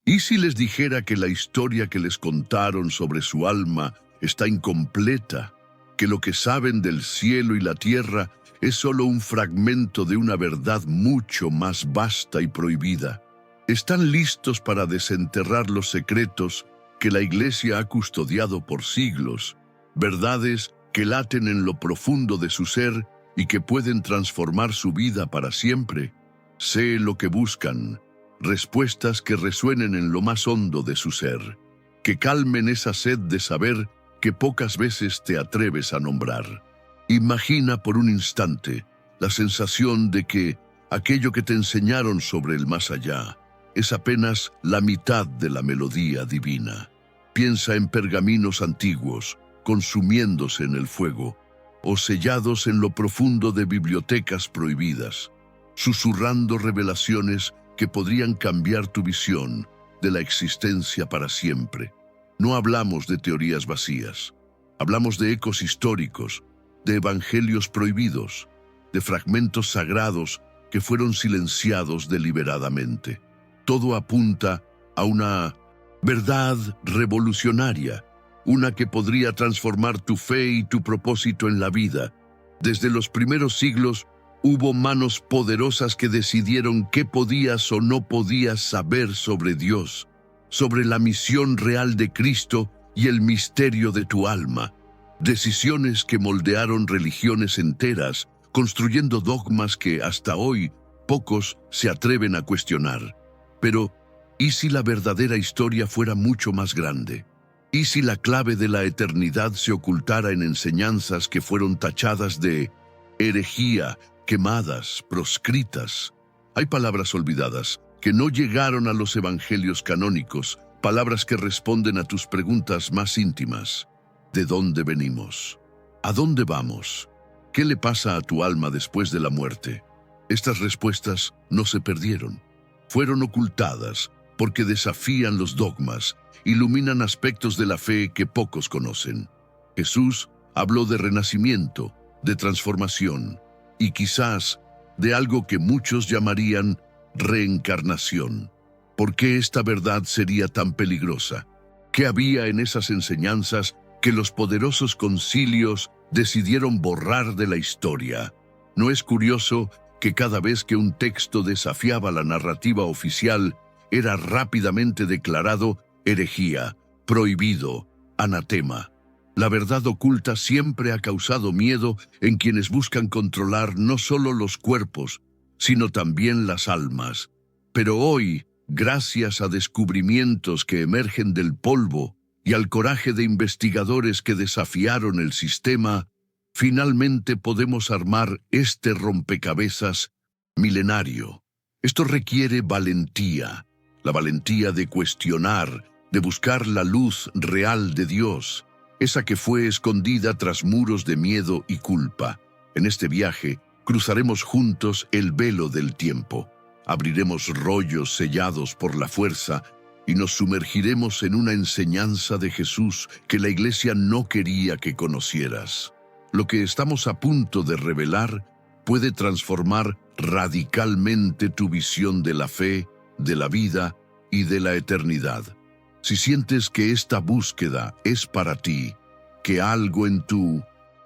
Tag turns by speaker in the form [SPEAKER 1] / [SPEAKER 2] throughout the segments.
[SPEAKER 1] ¿Y si les dijera que la historia que les contaron sobre su alma está incompleta, que lo que saben del cielo y la tierra es solo un fragmento de una verdad mucho más vasta y prohibida? ¿Están listos para desenterrar los secretos que la Iglesia ha custodiado por siglos, verdades que laten en lo profundo de su ser y que pueden transformar su vida para siempre? Sé lo que buscan, respuestas que resuenen en lo más hondo de su ser, que calmen esa sed de saber que pocas veces te atreves a nombrar. Imagina por un instante la sensación de que aquello que te enseñaron sobre el más allá es apenas la mitad de la melodía divina. Piensa en pergaminos antiguos, consumiéndose en el fuego, o sellados en lo profundo de bibliotecas prohibidas, susurrando revelaciones que podrían cambiar tu visión de la existencia para siempre. No hablamos de teorías vacías, hablamos de ecos históricos, de evangelios prohibidos, de fragmentos sagrados que fueron silenciados deliberadamente. Todo apunta a una verdad revolucionaria, una que podría transformar tu fe y tu propósito en la vida. Desde los primeros siglos hubo manos poderosas que decidieron qué podías o no podías saber sobre Dios, sobre la misión real de Cristo y el misterio de tu alma. Decisiones que moldearon religiones enteras, construyendo dogmas que hasta hoy pocos se atreven a cuestionar. Pero, ¿y si la verdadera historia fuera mucho más grande? ¿Y si la clave de la eternidad se ocultara en enseñanzas que fueron tachadas de herejía, quemadas, proscritas? Hay palabras olvidadas que no llegaron a los evangelios canónicos, palabras que responden a tus preguntas más íntimas. ¿De dónde venimos? ¿A dónde vamos? ¿Qué le pasa a tu alma después de la muerte? Estas respuestas no se perdieron. Fueron ocultadas porque desafían los dogmas, iluminan aspectos de la fe que pocos conocen. Jesús habló de renacimiento, de transformación y quizás de algo que muchos llamarían reencarnación. ¿Por qué esta verdad sería tan peligrosa? ¿Qué había en esas enseñanzas que los poderosos concilios decidieron borrar de la historia? ¿No es curioso que cada vez que un texto desafiaba la narrativa oficial, era rápidamente declarado herejía, prohibido, anatema? La verdad oculta siempre ha causado miedo en quienes buscan controlar no solo los cuerpos, sino también las almas. Pero hoy, gracias a descubrimientos que emergen del polvo y al coraje de investigadores que desafiaron el sistema, finalmente podemos armar este rompecabezas milenario. Esto requiere valentía, la valentía de cuestionar, de buscar la luz real de Dios, esa que fue escondida tras muros de miedo y culpa. En este viaje, cruzaremos juntos el velo del tiempo, abriremos rollos sellados por la fuerza y nos sumergiremos en una enseñanza de Jesús que la Iglesia no quería que conocieras. Lo que estamos a punto de revelar puede transformar radicalmente tu visión de la fe, de la vida y de la eternidad. Si sientes que esta búsqueda es para ti, que algo en tu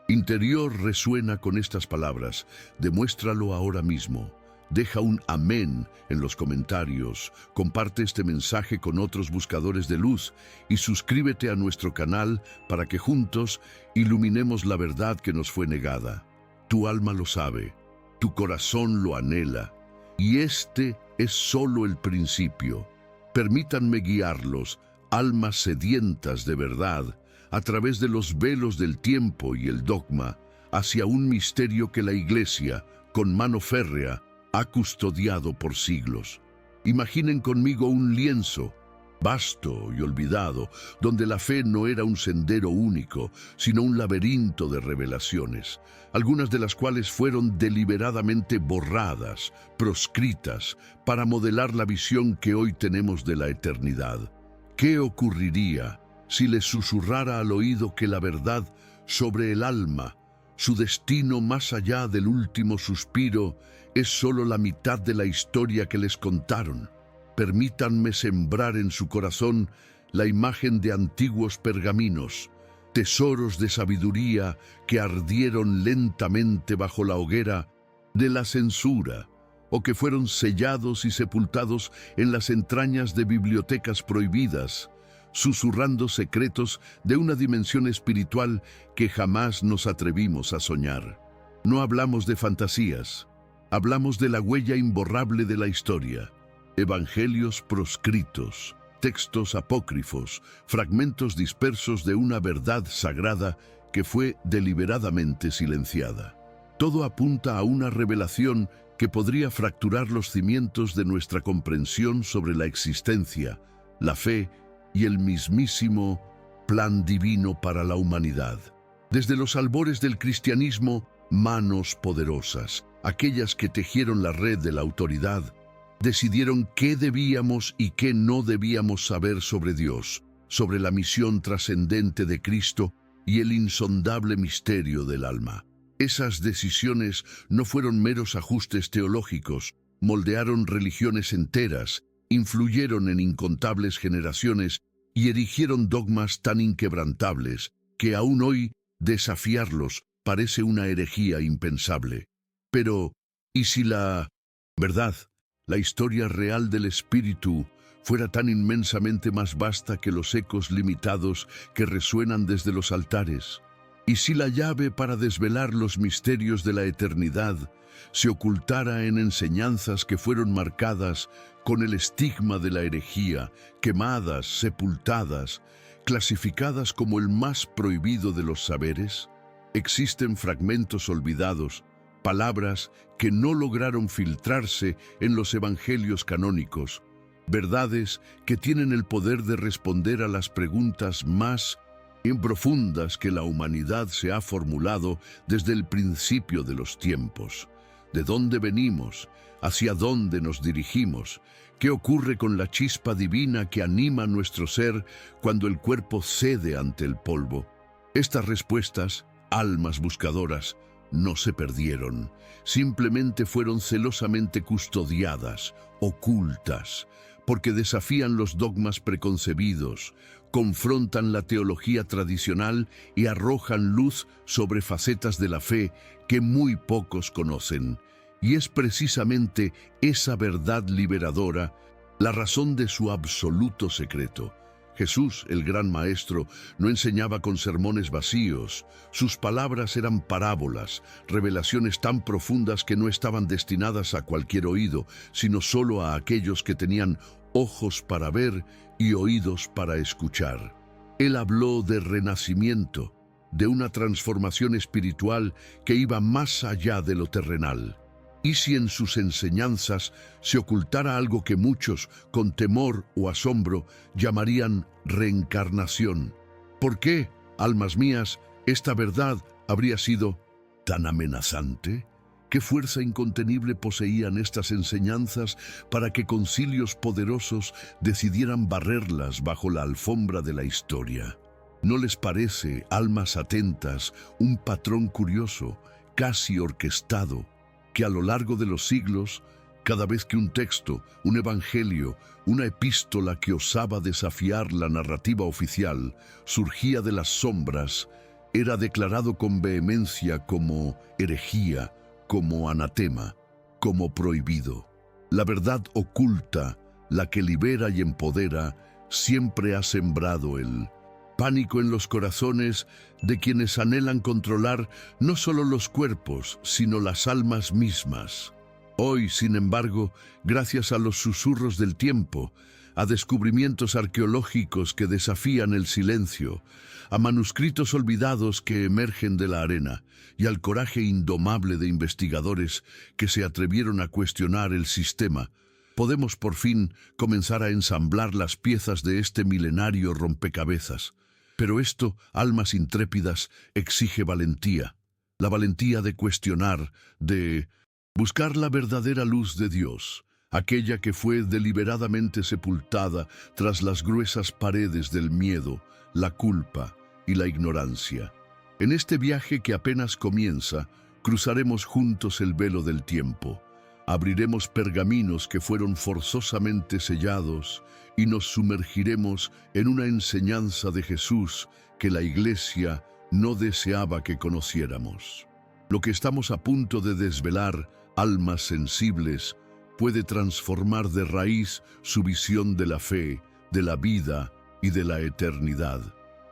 [SPEAKER 1] interior resuena con estas palabras, demuéstralo ahora mismo. Deja un amén en los comentarios, comparte este mensaje con otros buscadores de luz y suscríbete a nuestro canal para que juntos iluminemos la verdad que nos fue negada. Tu alma lo sabe, tu corazón lo anhela y este es solo el principio. Permítanme guiarlos, almas sedientas de verdad, a través de los velos del tiempo y el dogma, hacia un misterio que la Iglesia, con mano férrea, ha custodiado por siglos. Imaginen conmigo un lienzo, vasto y olvidado, donde la fe no era un sendero único, sino un laberinto de revelaciones, algunas de las cuales fueron deliberadamente borradas, proscritas, para modelar la visión que hoy tenemos de la eternidad. ¿Qué ocurriría si les susurrara al oído que la verdad sobre el alma, su destino más allá del último suspiro, es solo la mitad de la historia que les contaron? permítanme sembrar en su corazón la imagen de antiguos pergaminos, tesoros de sabiduría que ardieron lentamente bajo la hoguera de la censura, o que fueron sellados y sepultados en las entrañas de bibliotecas prohibidas, susurrando secretos de una dimensión espiritual que jamás nos atrevimos a soñar. No hablamos de fantasías, hablamos de la huella imborrable de la historia, evangelios proscritos, textos apócrifos, fragmentos dispersos de una verdad sagrada que fue deliberadamente silenciada. Todo apunta a una revelación que podría fracturar los cimientos de nuestra comprensión sobre la existencia, la fe y el mismísimo plan divino para la humanidad. Desde los albores del cristianismo, manos poderosas, aquellas que tejieron la red de la autoridad, decidieron qué debíamos y qué no debíamos saber sobre Dios, sobre la misión trascendente de Cristo y el insondable misterio del alma. Esas decisiones no fueron meros ajustes teológicos, moldearon religiones enteras, influyeron en incontables generaciones y erigieron dogmas tan inquebrantables que aún hoy desafiarlos parece una herejía impensable. Pero, ¿y si la verdad, la historia real del espíritu, fuera tan inmensamente más vasta que los ecos limitados que resuenan desde los altares? ¿Y si la llave para desvelar los misterios de la eternidad se ocultara en enseñanzas que fueron marcadas con el estigma de la herejía, quemadas, sepultadas, clasificadas como el más prohibido de los saberes? Existen fragmentos olvidados, palabras que no lograron filtrarse en los evangelios canónicos, verdades que tienen el poder de responder a las preguntas más profundas que la humanidad se ha formulado desde el principio de los tiempos. ¿De dónde venimos? ¿Hacia dónde nos dirigimos? ¿Qué ocurre con la chispa divina que anima nuestro ser cuando el cuerpo cede ante el polvo? Estas respuestas, almas buscadoras, no se perdieron, simplemente fueron celosamente custodiadas, ocultas, porque desafían los dogmas preconcebidos, confrontan la teología tradicional y arrojan luz sobre facetas de la fe que muy pocos conocen. Y es precisamente esa verdad liberadora la razón de su absoluto secreto. Jesús, el gran maestro, no enseñaba con sermones vacíos. Sus palabras eran parábolas, revelaciones tan profundas que no estaban destinadas a cualquier oído, sino solo a aquellos que tenían ojos para ver y oídos para escuchar. Él habló de renacimiento, de una transformación espiritual que iba más allá de lo terrenal. ¿Y si en sus enseñanzas se ocultara algo que muchos, con temor o asombro, llamarían reencarnación? ¿Por qué, almas mías, esta verdad habría sido tan amenazante? ¿Qué fuerza incontenible poseían estas enseñanzas para que concilios poderosos decidieran barrerlas bajo la alfombra de la historia? ¿No les parece, almas atentas, un patrón curioso, casi orquestado, que a lo largo de los siglos, cada vez que un texto, un evangelio, una epístola que osaba desafiar la narrativa oficial surgía de las sombras, era declarado con vehemencia como herejía, como anatema, como prohibido? La verdad oculta, la que libera y empodera, siempre ha sembrado el pánico en los corazones de quienes anhelan controlar no solo los cuerpos, sino las almas mismas. Hoy, sin embargo, gracias a los susurros del tiempo, a descubrimientos arqueológicos que desafían el silencio, a manuscritos olvidados que emergen de la arena y al coraje indomable de investigadores que se atrevieron a cuestionar el sistema, podemos por fin comenzar a ensamblar las piezas de este milenario rompecabezas. Pero esto, almas intrépidas, exige valentía. La valentía de cuestionar, de buscar la verdadera luz de Dios, aquella que fue deliberadamente sepultada tras las gruesas paredes del miedo, la culpa y la ignorancia. En este viaje que apenas comienza, cruzaremos juntos el velo del tiempo. Abriremos pergaminos que fueron forzosamente sellados y nos sumergiremos en una enseñanza de Jesús que la Iglesia no deseaba que conociéramos. Lo que estamos a punto de desvelar, almas sensibles, puede transformar de raíz su visión de la fe, de la vida y de la eternidad.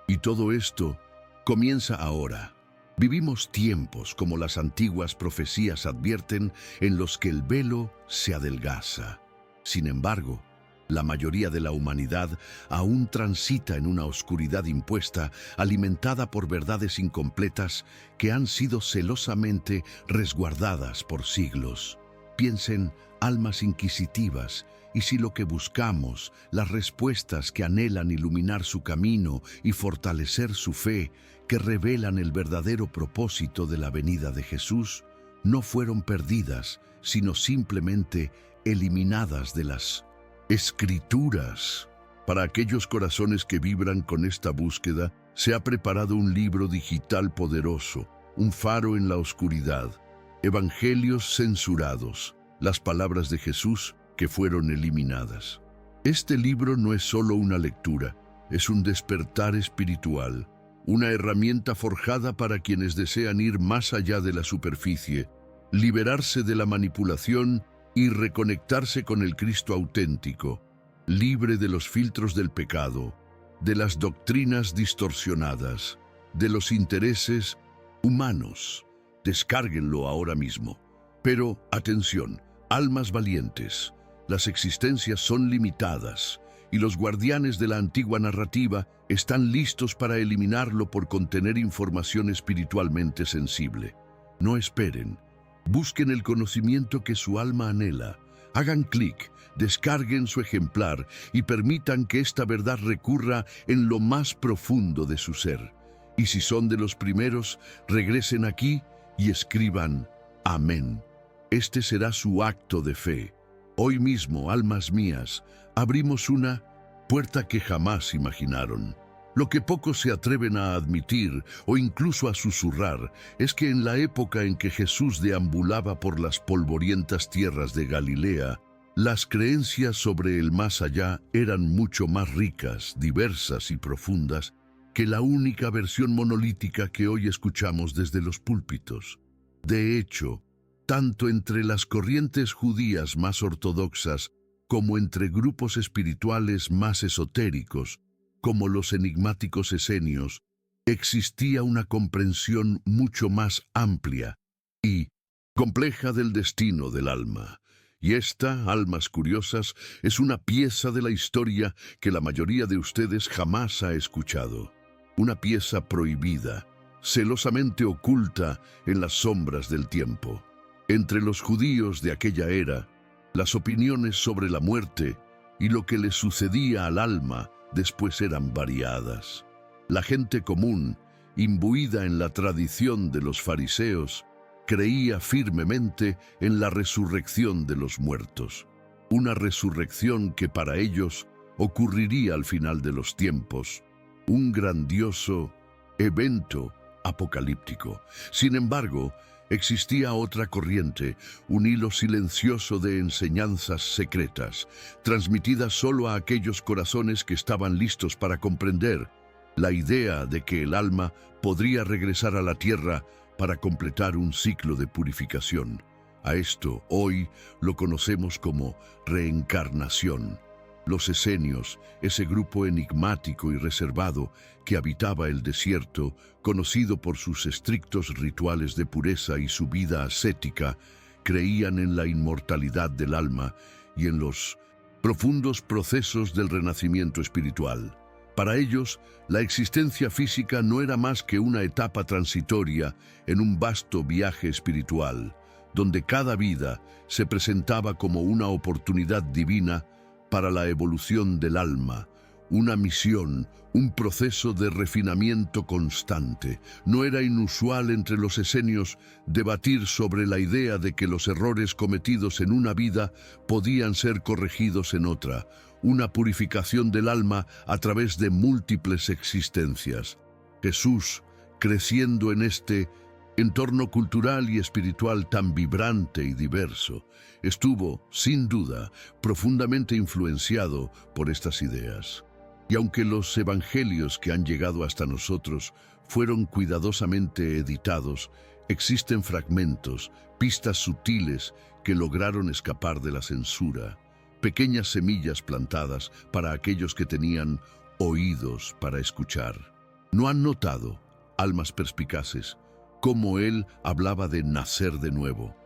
[SPEAKER 1] Y todo esto comienza ahora. Vivimos tiempos, como las antiguas profecías advierten, en los que el velo se adelgaza. Sin embargo, la mayoría de la humanidad aún transita en una oscuridad impuesta, alimentada por verdades incompletas que han sido celosamente resguardadas por siglos. Piensen, almas inquisitivas, y si lo que buscamos, las respuestas que anhelan iluminar su camino y fortalecer su fe, que revelan el verdadero propósito de la venida de Jesús, no fueron perdidas, sino simplemente eliminadas de las Escrituras. Para aquellos corazones que vibran con esta búsqueda, se ha preparado un libro digital poderoso, un faro en la oscuridad, evangelios censurados, las palabras de Jesús que fueron eliminadas. Este libro no es solo una lectura, es un despertar espiritual, una herramienta forjada para quienes desean ir más allá de la superficie, liberarse de la manipulación y reconectarse con el Cristo auténtico, libre de los filtros del pecado, de las doctrinas distorsionadas, de los intereses humanos. Descárguenlo ahora mismo. Pero, atención, almas valientes, las existencias son limitadas y los guardianes de la antigua narrativa están listos para eliminarlo por contener información espiritualmente sensible. No esperen. Busquen el conocimiento que su alma anhela. Hagan clic, descarguen su ejemplar y permitan que esta verdad recurra en lo más profundo de su ser. Y si son de los primeros, regresen aquí y escriban Amén. Este será su acto de fe. Hoy mismo, almas mías, abrimos una puerta que jamás imaginaron. Lo que pocos se atreven a admitir o incluso a susurrar es que en la época en que Jesús deambulaba por las polvorientas tierras de Galilea, las creencias sobre el más allá eran mucho más ricas, diversas y profundas que la única versión monolítica que hoy escuchamos desde los púlpitos. De hecho, tanto entre las corrientes judías más ortodoxas como entre grupos espirituales más esotéricos, como los enigmáticos esenios, existía una comprensión mucho más amplia y compleja del destino del alma. Y esta, almas curiosas, es una pieza de la historia que la mayoría de ustedes jamás ha escuchado. Una pieza prohibida, celosamente oculta en las sombras del tiempo. Entre los judíos de aquella era, las opiniones sobre la muerte y lo que le sucedía al alma después eran variadas. La gente común, imbuida en la tradición de los fariseos, creía firmemente en la resurrección de los muertos, una resurrección que para ellos ocurriría al final de los tiempos, un grandioso evento apocalíptico. Sin embargo, existía otra corriente, un hilo silencioso de enseñanzas secretas, transmitidas solo a aquellos corazones que estaban listos para comprender la idea de que el alma podría regresar a la tierra para completar un ciclo de purificación. A esto, hoy, lo conocemos como reencarnación. Los esenios, ese grupo enigmático y reservado que habitaba el desierto, conocido por sus estrictos rituales de pureza y su vida ascética, creían en la inmortalidad del alma y en los profundos procesos del renacimiento espiritual. Para ellos, la existencia física no era más que una etapa transitoria en un vasto viaje espiritual, donde cada vida se presentaba como una oportunidad divina para la evolución del alma, una misión, un proceso de refinamiento constante. No era inusual entre los esenios debatir sobre la idea de que los errores cometidos en una vida podían ser corregidos en otra, una purificación del alma a través de múltiples existencias. Jesús, creciendo en este entorno cultural y espiritual tan vibrante y diverso, estuvo, sin duda, profundamente influenciado por estas ideas. Y aunque los evangelios que han llegado hasta nosotros fueron cuidadosamente editados, existen fragmentos, pistas sutiles que lograron escapar de la censura, pequeñas semillas plantadas para aquellos que tenían oídos para escuchar. ¿No han notado, almas perspicaces, cómo él hablaba de nacer de nuevo,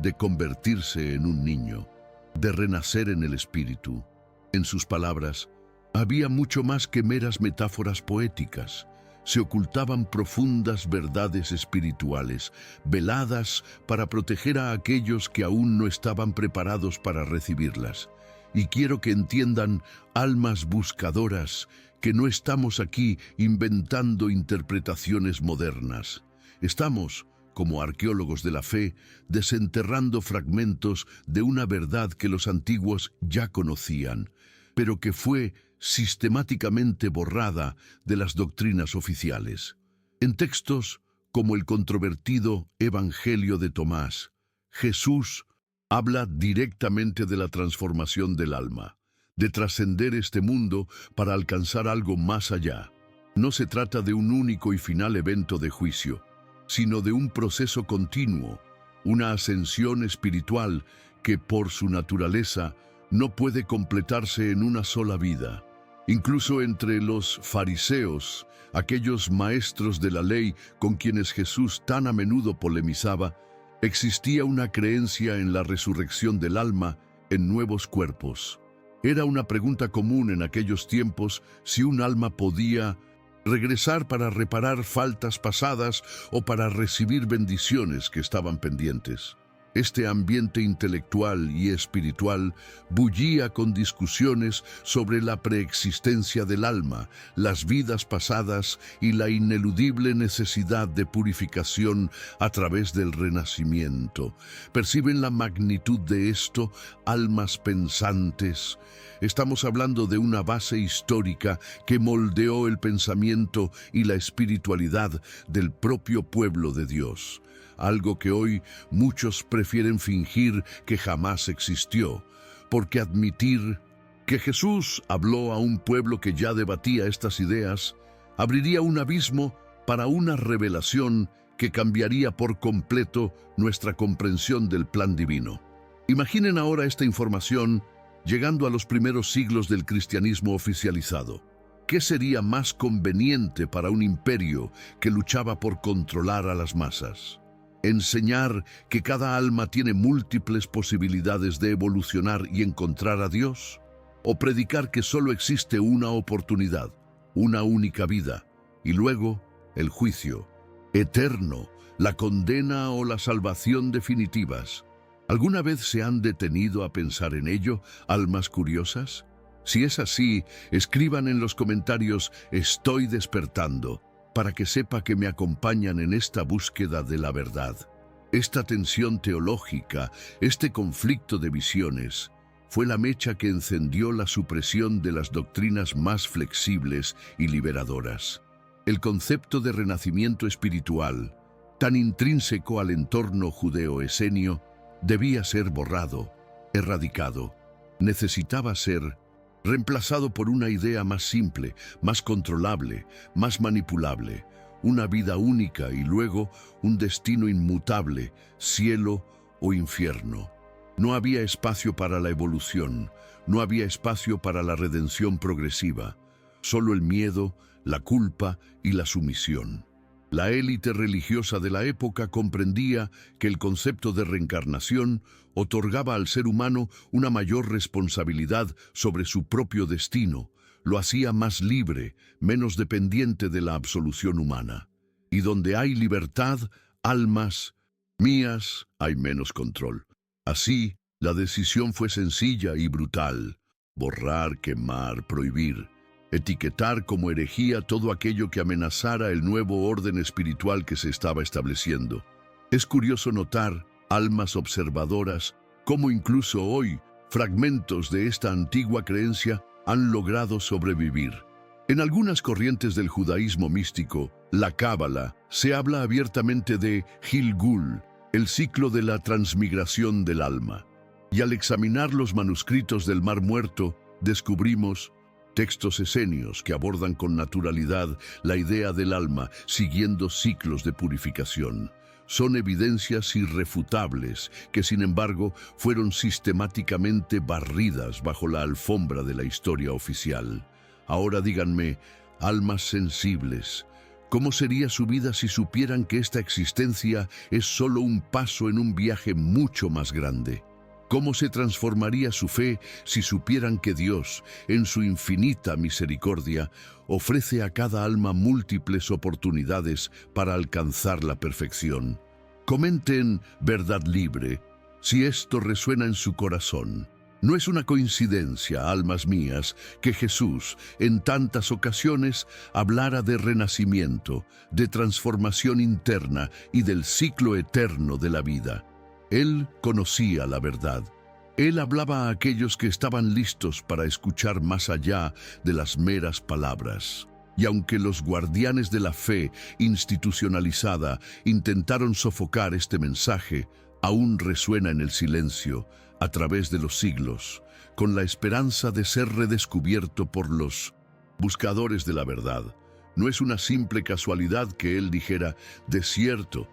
[SPEAKER 1] de convertirse en un niño, de renacer en el espíritu? En sus palabras, había mucho más que meras metáforas poéticas. Se ocultaban profundas verdades espirituales, veladas para proteger a aquellos que aún no estaban preparados para recibirlas. Y quiero que entiendan, almas buscadoras, que no estamos aquí inventando interpretaciones modernas. Estamos, como arqueólogos de la fe, desenterrando fragmentos de una verdad que los antiguos ya conocían, pero que fue sistemáticamente borrada de las doctrinas oficiales. En textos como el controvertido Evangelio de Tomás, Jesús habla directamente de la transformación del alma, de trascender este mundo para alcanzar algo más allá. No se trata de un único y final evento de juicio, sino de un proceso continuo, una ascensión espiritual que por su naturaleza no puede completarse en una sola vida. Incluso entre los fariseos, aquellos maestros de la ley con quienes Jesús tan a menudo polemizaba, existía una creencia en la resurrección del alma en nuevos cuerpos. Era una pregunta común en aquellos tiempos si un alma podía regresar para reparar faltas pasadas o para recibir bendiciones que estaban pendientes. Este ambiente intelectual y espiritual bullía con discusiones sobre la preexistencia del alma, las vidas pasadas y la ineludible necesidad de purificación a través del renacimiento. ¿Perciben la magnitud de esto, almas pensantes? Estamos hablando de una base histórica que moldeó el pensamiento y la espiritualidad del propio pueblo de Dios. Algo que hoy muchos prefieren fingir que jamás existió, porque admitir que Jesús habló a un pueblo que ya debatía estas ideas abriría un abismo para una revelación que cambiaría por completo nuestra comprensión del plan divino. Imaginen ahora esta información llegando a los primeros siglos del cristianismo oficializado. ¿Qué sería más conveniente para un imperio que luchaba por controlar a las masas? ¿Enseñar que cada alma tiene múltiples posibilidades de evolucionar y encontrar a Dios? ¿O predicar que solo existe una oportunidad, una única vida, y luego el juicio eterno, la condena o la salvación definitivas? ¿Alguna vez se han detenido a pensar en ello, almas curiosas? Si es así, escriban en los comentarios «Estoy despertando», para que sepa que me acompañan en esta búsqueda de la verdad. Esta tensión teológica, este conflicto de visiones, fue la mecha que encendió la supresión de las doctrinas más flexibles y liberadoras. El concepto de renacimiento espiritual, tan intrínseco al entorno judeo-esenio, debía ser borrado, erradicado. Necesitaba ser reemplazado por una idea más simple, más controlable, más manipulable, una vida única y luego un destino inmutable, cielo o infierno. No había espacio para la evolución, no había espacio para la redención progresiva, solo el miedo, la culpa y la sumisión. La élite religiosa de la época comprendía que el concepto de reencarnación otorgaba al ser humano una mayor responsabilidad sobre su propio destino, lo hacía más libre, menos dependiente de la absolución humana. Y donde hay libertad, almas mías, hay menos control. Así, la decisión fue sencilla y brutal: borrar, quemar, prohibir. Etiquetar como herejía todo aquello que amenazara el nuevo orden espiritual que se estaba estableciendo. Es curioso notar, almas observadoras, cómo incluso hoy fragmentos de esta antigua creencia han logrado sobrevivir. En algunas corrientes del judaísmo místico, la Cábala, se habla abiertamente de Gilgul, el ciclo de la transmigración del alma. Y al examinar los manuscritos del Mar Muerto, descubrimos textos esenios que abordan con naturalidad la idea del alma siguiendo ciclos de purificación. Son evidencias irrefutables que, sin embargo, fueron sistemáticamente barridas bajo la alfombra de la historia oficial. Ahora díganme, almas sensibles, ¿cómo sería su vida si supieran que esta existencia es solo un paso en un viaje mucho más grande? ¿Cómo se transformaría su fe si supieran que Dios, en su infinita misericordia, ofrece a cada alma múltiples oportunidades para alcanzar la perfección? Comenten Verdad Libre si esto resuena en su corazón. No es una coincidencia, almas mías, que Jesús, en tantas ocasiones, hablara de renacimiento, de transformación interna y del ciclo eterno de la vida. Él conocía la verdad. Él hablaba a aquellos que estaban listos para escuchar más allá de las meras palabras. Y aunque los guardianes de la fe institucionalizada intentaron sofocar este mensaje, aún resuena en el silencio, a través de los siglos, con la esperanza de ser redescubierto por los buscadores de la verdad. No es una simple casualidad que él dijera, de cierto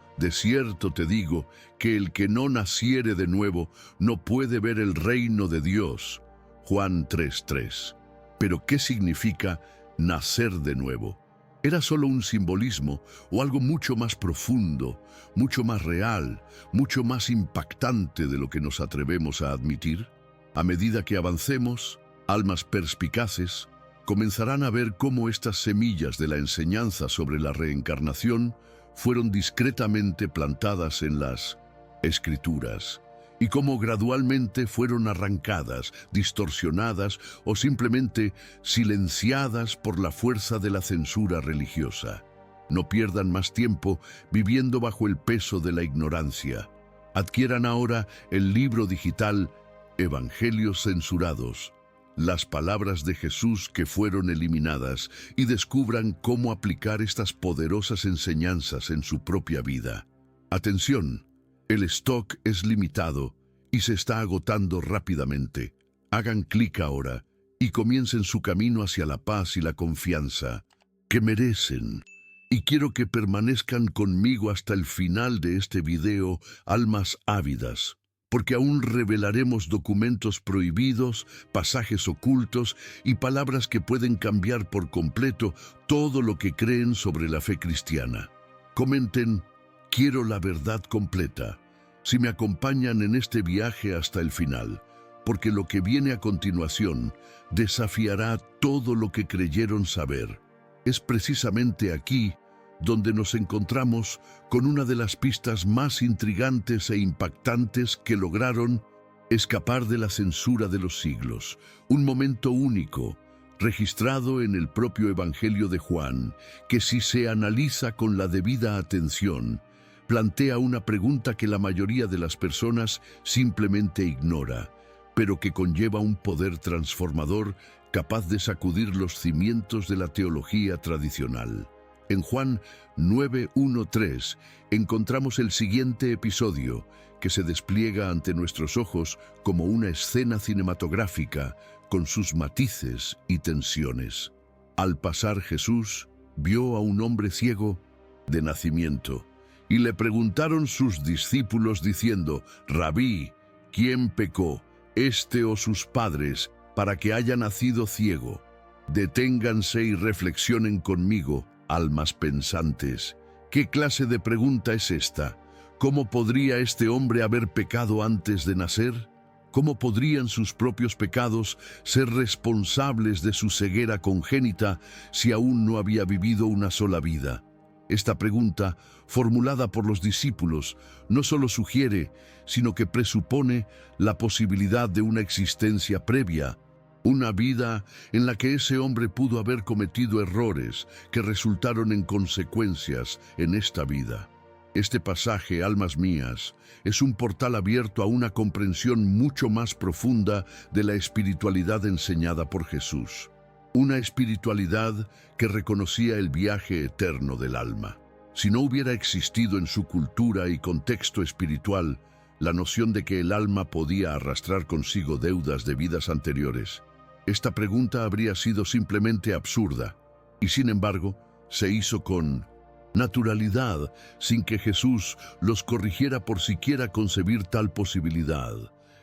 [SPEAKER 1] te digo, que el que no naciere de nuevo no puede ver el reino de Dios. Juan 3:3. Pero ¿qué significa nacer de nuevo? ¿Era solo un simbolismo o algo mucho más profundo, mucho más real, mucho más impactante de lo que nos atrevemos a admitir? A medida que avancemos, almas perspicaces comenzarán a ver cómo estas semillas de la enseñanza sobre la reencarnación fueron discretamente plantadas en las Escrituras y cómo gradualmente fueron arrancadas, distorsionadas o simplemente silenciadas por la fuerza de la censura religiosa. No pierdan más tiempo viviendo bajo el peso de la ignorancia. Adquieran ahora el libro digital Evangelios Censurados, las palabras de Jesús que fueron eliminadas, y descubran cómo aplicar estas poderosas enseñanzas en su propia vida. Atención, el stock es limitado y se está agotando rápidamente. Hagan clic ahora y comiencen su camino hacia la paz y la confianza que merecen. Y quiero que permanezcan conmigo hasta el final de este video, almas ávidas, porque aún revelaremos documentos prohibidos, pasajes ocultos y palabras que pueden cambiar por completo todo lo que creen sobre la fe cristiana. Comenten, quiero la verdad completa, si me acompañan en este viaje hasta el final, porque lo que viene a continuación desafiará todo lo que creyeron saber. Es precisamente aquí donde nos encontramos con una de las pistas más intrigantes e impactantes que lograron escapar de la censura de los siglos. Un momento único, registrado en el propio Evangelio de Juan, que si se analiza con la debida atención, plantea una pregunta que la mayoría de las personas simplemente ignora, pero que conlleva un poder transformador capaz de sacudir los cimientos de la teología tradicional. En Juan 9:1-3 encontramos el siguiente episodio que se despliega ante nuestros ojos como una escena cinematográfica con sus matices y tensiones. Al pasar Jesús vio a un hombre ciego de nacimiento y le preguntaron sus discípulos diciendo, Rabí, ¿quién pecó, este o sus padres, para que haya nacido ciego? Deténganse y reflexionen conmigo, almas pensantes. ¿Qué clase de pregunta es esta? ¿Cómo podría este hombre haber pecado antes de nacer? ¿Cómo podrían sus propios pecados ser responsables de su ceguera congénita si aún no había vivido una sola vida? Esta pregunta, formulada por los discípulos, no solo sugiere, sino que presupone la posibilidad de una existencia previa, una vida en la que ese hombre pudo haber cometido errores que resultaron en consecuencias en esta vida. Este pasaje, almas mías, es un portal abierto a una comprensión mucho más profunda de la espiritualidad enseñada por Jesús. una espiritualidad que reconocía el viaje eterno del alma. Si no hubiera existido en su cultura y contexto espiritual la noción de que el alma podía arrastrar consigo deudas de vidas anteriores, esta pregunta habría sido simplemente absurda, y sin embargo, se hizo con naturalidad, sin que Jesús los corrigiera por siquiera concebir tal posibilidad.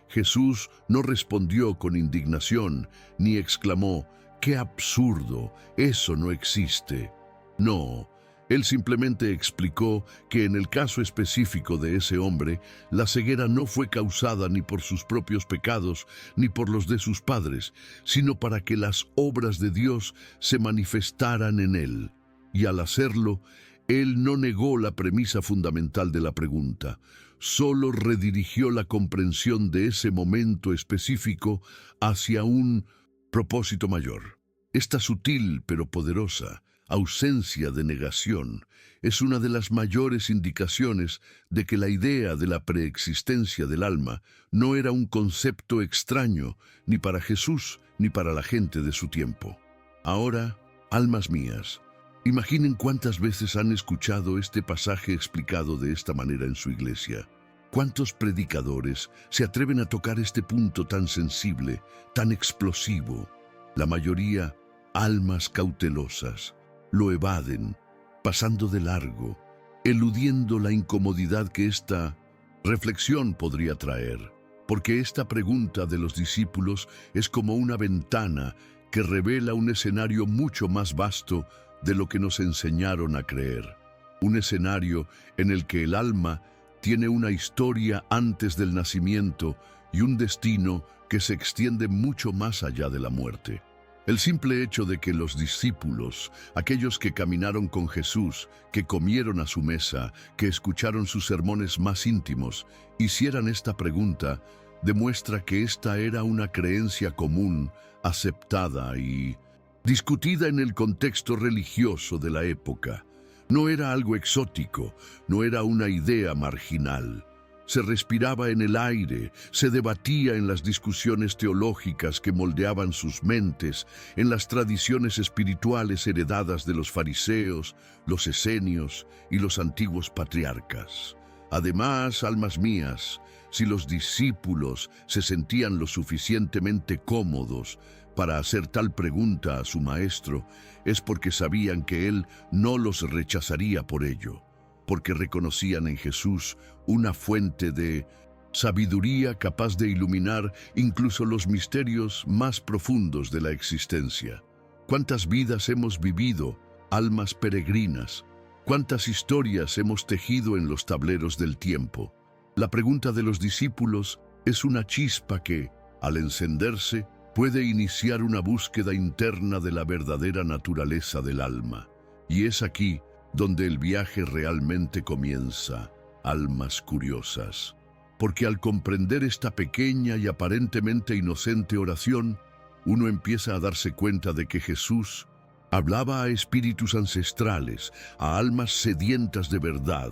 [SPEAKER 1] Jesús no respondió con indignación, ni exclamó, ¡qué absurdo! Eso no existe. No, él simplemente explicó que en el caso específico de ese hombre, la ceguera no fue causada ni por sus propios pecados, ni por los de sus padres, sino para que las obras de Dios se manifestaran en él. Y al hacerlo, él no negó la premisa fundamental de la pregunta, solo redirigió la comprensión de ese momento específico hacia un propósito mayor. Esta sutil pero poderosa ausencia de negación es una de las mayores indicaciones de que la idea de la preexistencia del alma no era un concepto extraño ni para Jesús ni para la gente de su tiempo. Ahora, almas mías, imaginen cuántas veces han escuchado este pasaje explicado de esta manera en su iglesia. ¿Cuántos predicadores se atreven a tocar este punto tan sensible, tan explosivo? La mayoría, almas cautelosas, lo evaden, pasando de largo, eludiendo la incomodidad que esta reflexión podría traer, porque esta pregunta de los discípulos es como una ventana que revela un escenario mucho más vasto de lo que nos enseñaron a creer. Un escenario en el que el alma tiene una historia antes del nacimiento y un destino que se extiende mucho más allá de la muerte. El simple hecho de que los discípulos, aquellos que caminaron con Jesús, que comieron a su mesa, que escucharon sus sermones más íntimos, hicieran esta pregunta, demuestra que esta era una creencia común, aceptada y discutida en el contexto religioso de la época. No era algo exótico, no era una idea marginal. Se respiraba en el aire, se debatía en las discusiones teológicas que moldeaban sus mentes, en las tradiciones espirituales heredadas de los fariseos, los esenios y los antiguos patriarcas. Además, almas mías, si los discípulos se sentían lo suficientemente cómodos para hacer tal pregunta a su maestro, es porque sabían que él no los rechazaría por ello, porque reconocían en Jesús una fuente de sabiduría capaz de iluminar incluso los misterios más profundos de la existencia. ¿Cuántas vidas hemos vivido, almas peregrinas? ¿Cuántas historias hemos tejido en los tableros del tiempo? La pregunta de los discípulos es una chispa que, al encenderse, puede iniciar una búsqueda interna de la verdadera naturaleza del alma. Y es aquí donde el viaje realmente comienza, almas curiosas. Porque al comprender esta pequeña y aparentemente inocente oración, uno empieza a darse cuenta de que Jesús hablaba a espíritus ancestrales, a almas sedientas de verdad,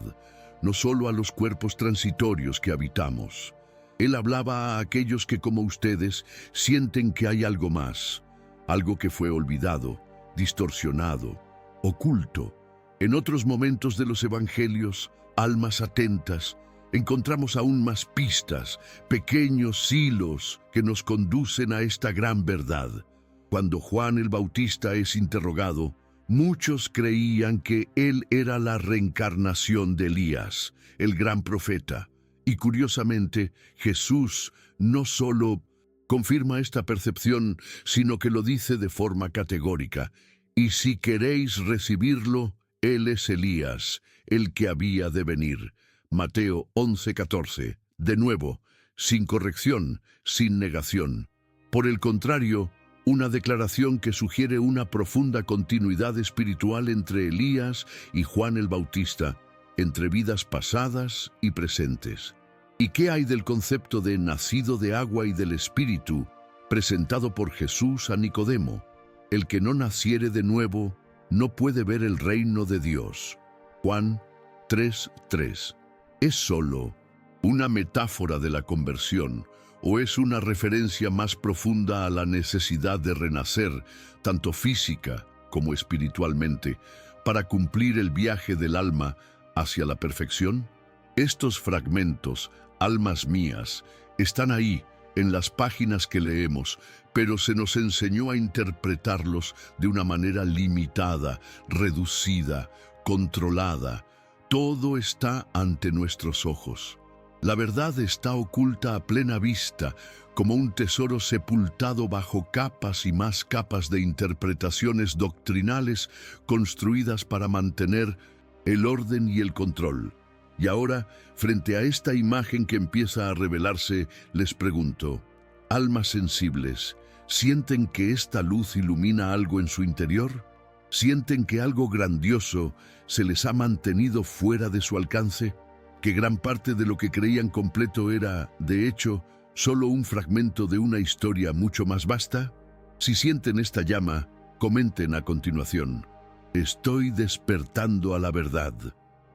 [SPEAKER 1] no solo a los cuerpos transitorios que habitamos. Él hablaba a aquellos que, como ustedes, sienten que hay algo más, algo que fue olvidado, distorsionado, oculto. En otros momentos de los evangelios, almas atentas, encontramos aún más pistas, pequeños hilos que nos conducen a esta gran verdad. Cuando Juan el Bautista es interrogado, muchos creían que él era la reencarnación de Elías, el gran profeta. Y curiosamente, Jesús no solo confirma esta percepción, sino que lo dice de forma categórica. Y si queréis recibirlo, él es Elías, el que había de venir. Mateo 11:14. De nuevo, sin corrección, sin negación. Por el contrario, una declaración que sugiere una profunda continuidad espiritual entre Elías y Juan el Bautista, entre vidas pasadas y presentes. ¿Y qué hay del concepto de nacido de agua y del Espíritu, presentado por Jesús a Nicodemo? El que no naciere de nuevo no puede ver el reino de Dios. Juan 3:3. Es solo una metáfora de la conversión, ¿O es una referencia más profunda a la necesidad de renacer, tanto física como espiritualmente, para cumplir el viaje del alma hacia la perfección? Estos fragmentos, almas mías, están ahí, en las páginas que leemos, pero se nos enseñó a interpretarlos de una manera limitada, reducida, controlada. Todo está ante nuestros ojos. La verdad está oculta a plena vista, como un tesoro sepultado bajo capas y más capas de interpretaciones doctrinales construidas para mantener el orden y el control. Y ahora, frente a esta imagen que empieza a revelarse, les pregunto, almas sensibles, ¿sienten que esta luz ilumina algo en su interior? ¿Sienten que algo grandioso se les ha mantenido fuera de su alcance? ¿Que gran parte de lo que creían completo era, de hecho, solo un fragmento de una historia mucho más vasta? Si sienten esta llama, comenten a continuación. Estoy despertando a la verdad.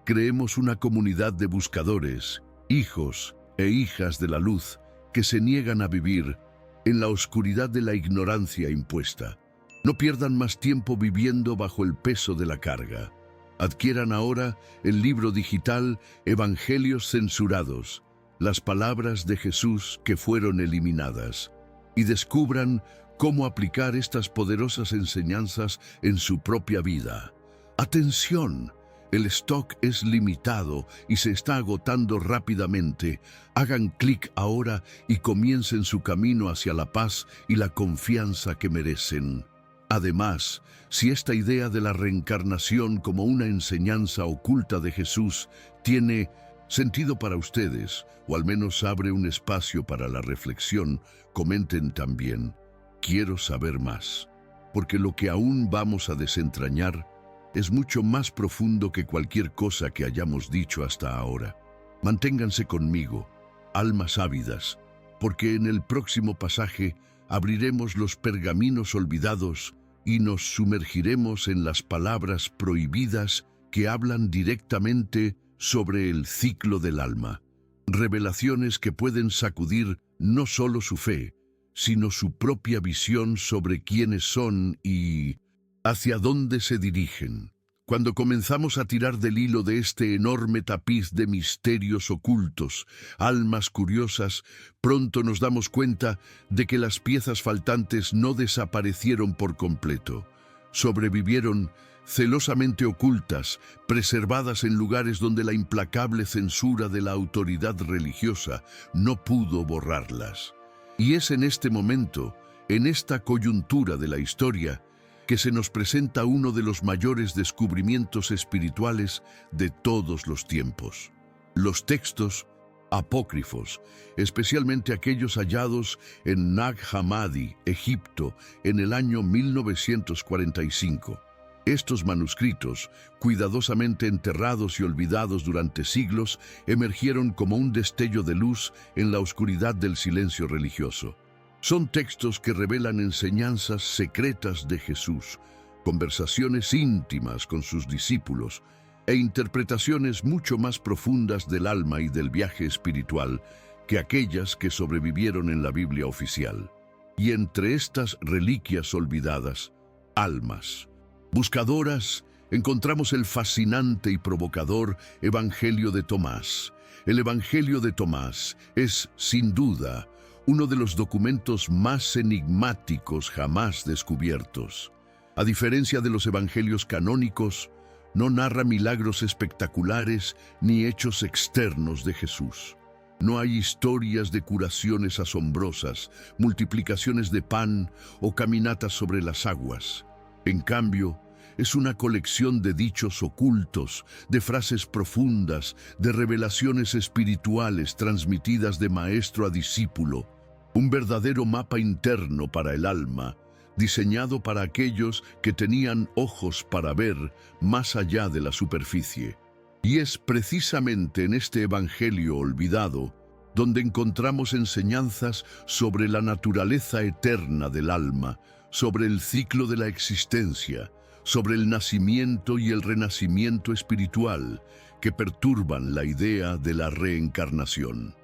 [SPEAKER 1] Creemos una comunidad de buscadores, hijos e hijas de la luz, que se niegan a vivir en la oscuridad de la ignorancia impuesta. No pierdan más tiempo viviendo bajo el peso de la carga. Adquieran ahora el libro digital Evangelios censurados, las palabras de Jesús que fueron eliminadas, y descubran cómo aplicar estas poderosas enseñanzas en su propia vida. ¡Atención! El stock es limitado y se está agotando rápidamente. Hagan clic ahora y comiencen su camino hacia la paz y la confianza que merecen. Además, si esta idea de la reencarnación como una enseñanza oculta de Jesús tiene sentido para ustedes, o al menos abre un espacio para la reflexión, comenten también. Quiero saber más, porque lo que aún vamos a desentrañar es mucho más profundo que cualquier cosa que hayamos dicho hasta ahora. Manténganse conmigo, almas ávidas, porque en el próximo pasaje abriremos los pergaminos olvidados y nos sumergiremos en las palabras prohibidas que hablan directamente sobre el ciclo del alma. Revelaciones que pueden sacudir no solo su fe, sino su propia visión sobre quiénes son y hacia dónde se dirigen. Cuando comenzamos a tirar del hilo de este enorme tapiz de misterios ocultos, almas curiosas, pronto nos damos cuenta de que las piezas faltantes no desaparecieron por completo. Sobrevivieron celosamente ocultas, preservadas en lugares donde la implacable censura de la autoridad religiosa no pudo borrarlas. Y es en este momento, en esta coyuntura de la historia, que se nos presenta uno de los mayores descubrimientos espirituales de todos los tiempos. Los textos apócrifos, especialmente aquellos hallados en Nag Hammadi, Egipto, en el año 1945. Estos manuscritos, cuidadosamente enterrados y olvidados durante siglos, emergieron como un destello de luz en la oscuridad del silencio religioso. Son textos que revelan enseñanzas secretas de Jesús, conversaciones íntimas con sus discípulos e interpretaciones mucho más profundas del alma y del viaje espiritual que aquellas que sobrevivieron en la Biblia oficial. Y entre estas reliquias olvidadas, almas buscadoras, encontramos el fascinante y provocador Evangelio de Tomás. El Evangelio de Tomás es, sin duda, uno de los documentos más enigmáticos jamás descubiertos. A diferencia de los evangelios canónicos, no narra milagros espectaculares ni hechos externos de Jesús. No hay historias de curaciones asombrosas, multiplicaciones de pan o caminatas sobre las aguas. En cambio, es una colección de dichos ocultos, de frases profundas, de revelaciones espirituales transmitidas de maestro a discípulo, un verdadero mapa interno para el alma, diseñado para aquellos que tenían ojos para ver más allá de la superficie. Y es precisamente en este evangelio olvidado donde encontramos enseñanzas sobre la naturaleza eterna del alma, sobre el ciclo de la existencia, sobre el nacimiento y el renacimiento espiritual que perturban la idea de la reencarnación.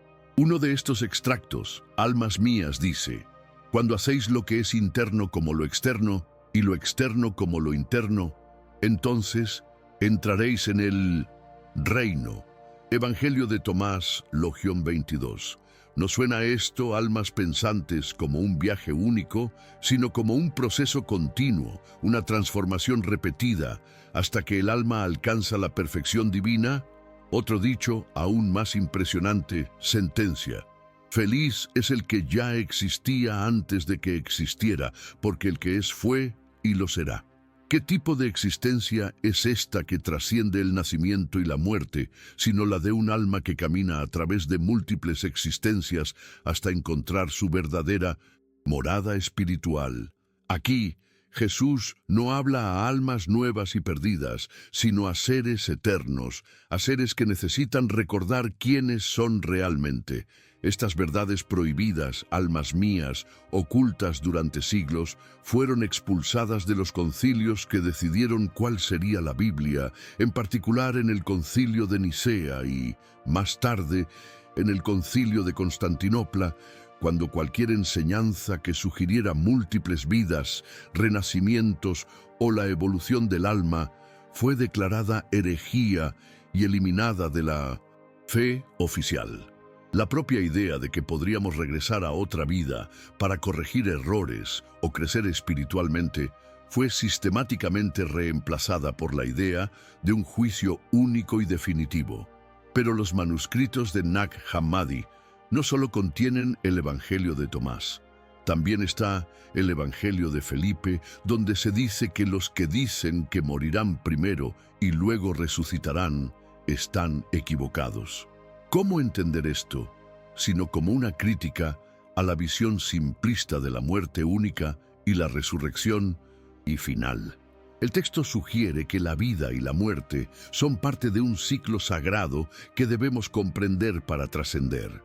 [SPEAKER 1] Uno de estos extractos, Almas mías, dice: cuando hacéis lo que es interno como lo externo, y lo externo como lo interno, entonces entraréis en el reino. Evangelio de Tomás, Logión 22. No suena esto, almas pensantes, como un viaje único, sino como un proceso continuo, una transformación repetida, hasta que el alma alcanza la perfección divina. Otro dicho, aún más impresionante, sentencia: feliz es el que ya existía antes de que existiera, porque el que es fue y lo será. ¿Qué tipo de existencia es esta que trasciende el nacimiento y la muerte, sino la de un alma que camina a través de múltiples existencias hasta encontrar su verdadera morada espiritual? Aquí, Jesús no habla a almas nuevas y perdidas, sino a seres eternos, a seres que necesitan recordar quiénes son realmente. Estas verdades prohibidas, almas mías, ocultas durante siglos, fueron expulsadas de los concilios que decidieron cuál sería la Biblia, en particular en el concilio de Nicea y, más tarde, en el concilio de Constantinopla, cuando cualquier enseñanza que sugiriera múltiples vidas, renacimientos o la evolución del alma fue declarada herejía y eliminada de la fe oficial. La propia idea de que podríamos regresar a otra vida para corregir errores o crecer espiritualmente fue sistemáticamente reemplazada por la idea de un juicio único y definitivo. Pero los manuscritos de Nag Hammadi no solo contienen el Evangelio de Tomás, también está el Evangelio de Felipe, donde se dice que los que dicen que morirán primero y luego resucitarán están equivocados. ¿Cómo entender esto, sino como una crítica a la visión simplista de la muerte única y la resurrección y final? El texto sugiere que la vida y la muerte son parte de un ciclo sagrado que debemos comprender para trascender.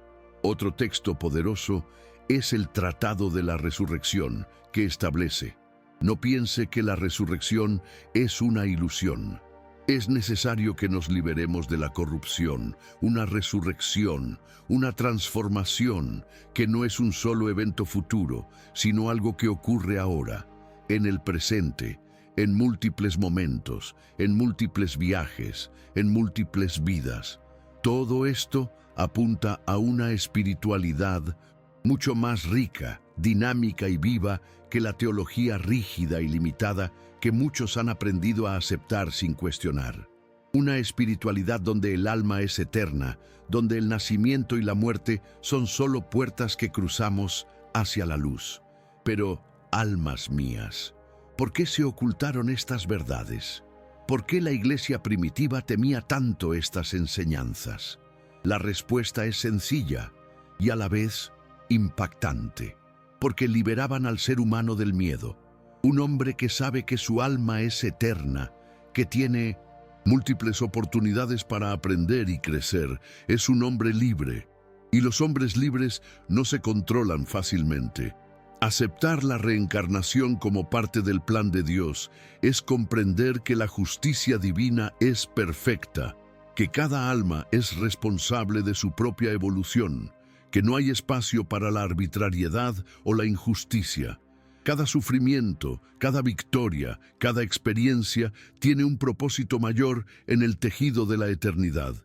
[SPEAKER 1] Otro texto poderoso es el Tratado de la Resurrección, que establece: no piense que la resurrección es una ilusión. Es necesario que nos liberemos de la corrupción, una resurrección, una transformación, que no es un solo evento futuro, sino algo que ocurre ahora, en el presente, en múltiples momentos, en múltiples viajes, en múltiples vidas. Todo esto apunta a una espiritualidad mucho más rica, dinámica y viva que la teología rígida y limitada que muchos han aprendido a aceptar sin cuestionar. Una espiritualidad donde el alma es eterna, donde el nacimiento y la muerte son solo puertas que cruzamos hacia la luz. Pero, almas mías, ¿por qué se ocultaron estas verdades? ¿Por qué la iglesia primitiva temía tanto estas enseñanzas? La respuesta es sencilla y a la vez impactante, porque liberaban al ser humano del miedo. Un hombre que sabe que su alma es eterna, que tiene múltiples oportunidades para aprender y crecer, es un hombre libre. Y los hombres libres no se controlan fácilmente. Aceptar la reencarnación como parte del plan de Dios es comprender que la justicia divina es perfecta, que cada alma es responsable de su propia evolución, que no hay espacio para la arbitrariedad o la injusticia. Cada sufrimiento, cada victoria, cada experiencia tiene un propósito mayor en el tejido de la eternidad.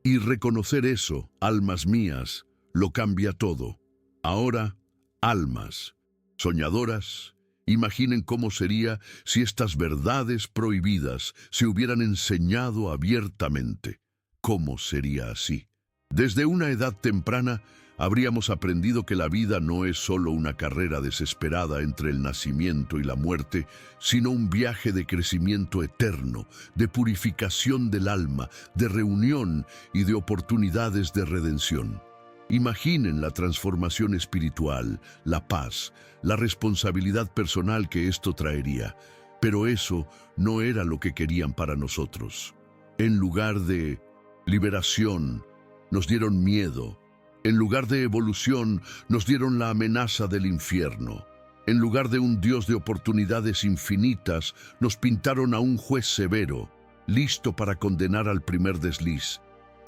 [SPEAKER 1] Y reconocer eso, almas mías, lo cambia todo. Ahora, almas soñadoras, imaginen cómo sería si estas verdades prohibidas se hubieran enseñado abiertamente. ¿Cómo sería así? Desde una edad temprana, habríamos aprendido que la vida no es solo una carrera desesperada entre el nacimiento y la muerte, sino un viaje de crecimiento eterno, de purificación del alma, de reunión y de oportunidades de redención. Imaginen la transformación espiritual, la paz, la responsabilidad personal que esto traería. Pero eso no era lo que querían para nosotros. En lugar de liberación, nos dieron miedo. En lugar de evolución, nos dieron la amenaza del infierno. En lugar de un Dios de oportunidades infinitas, nos pintaron a un juez severo, listo para condenar al primer desliz.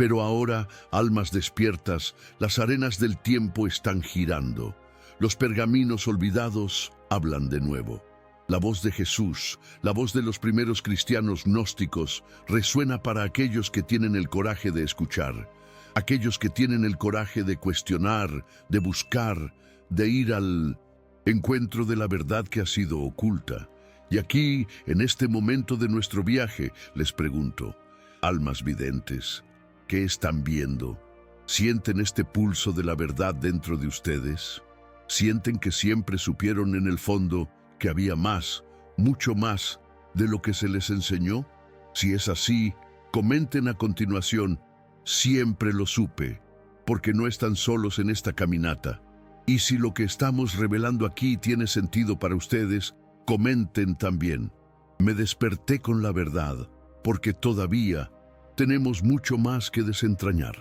[SPEAKER 1] Pero ahora, almas despiertas, las arenas del tiempo están girando. Los pergaminos olvidados hablan de nuevo. La voz de Jesús, la voz de los primeros cristianos gnósticos, resuena para aquellos que tienen el coraje de escuchar, aquellos que tienen el coraje de cuestionar, de buscar, de ir al encuentro de la verdad que ha sido oculta. Y aquí, en este momento de nuestro viaje, les pregunto, almas videntes, ¿qué están viendo? ¿Sienten este pulso de la verdad dentro de ustedes? ¿Sienten que siempre supieron en el fondo que había más, mucho más, de lo que se les enseñó? Si es así, comenten a continuación, siempre lo supe, porque no están solos en esta caminata. Y si lo que estamos revelando aquí tiene sentido para ustedes, comenten también, me desperté con la verdad, porque todavía tenemos mucho más que desentrañar.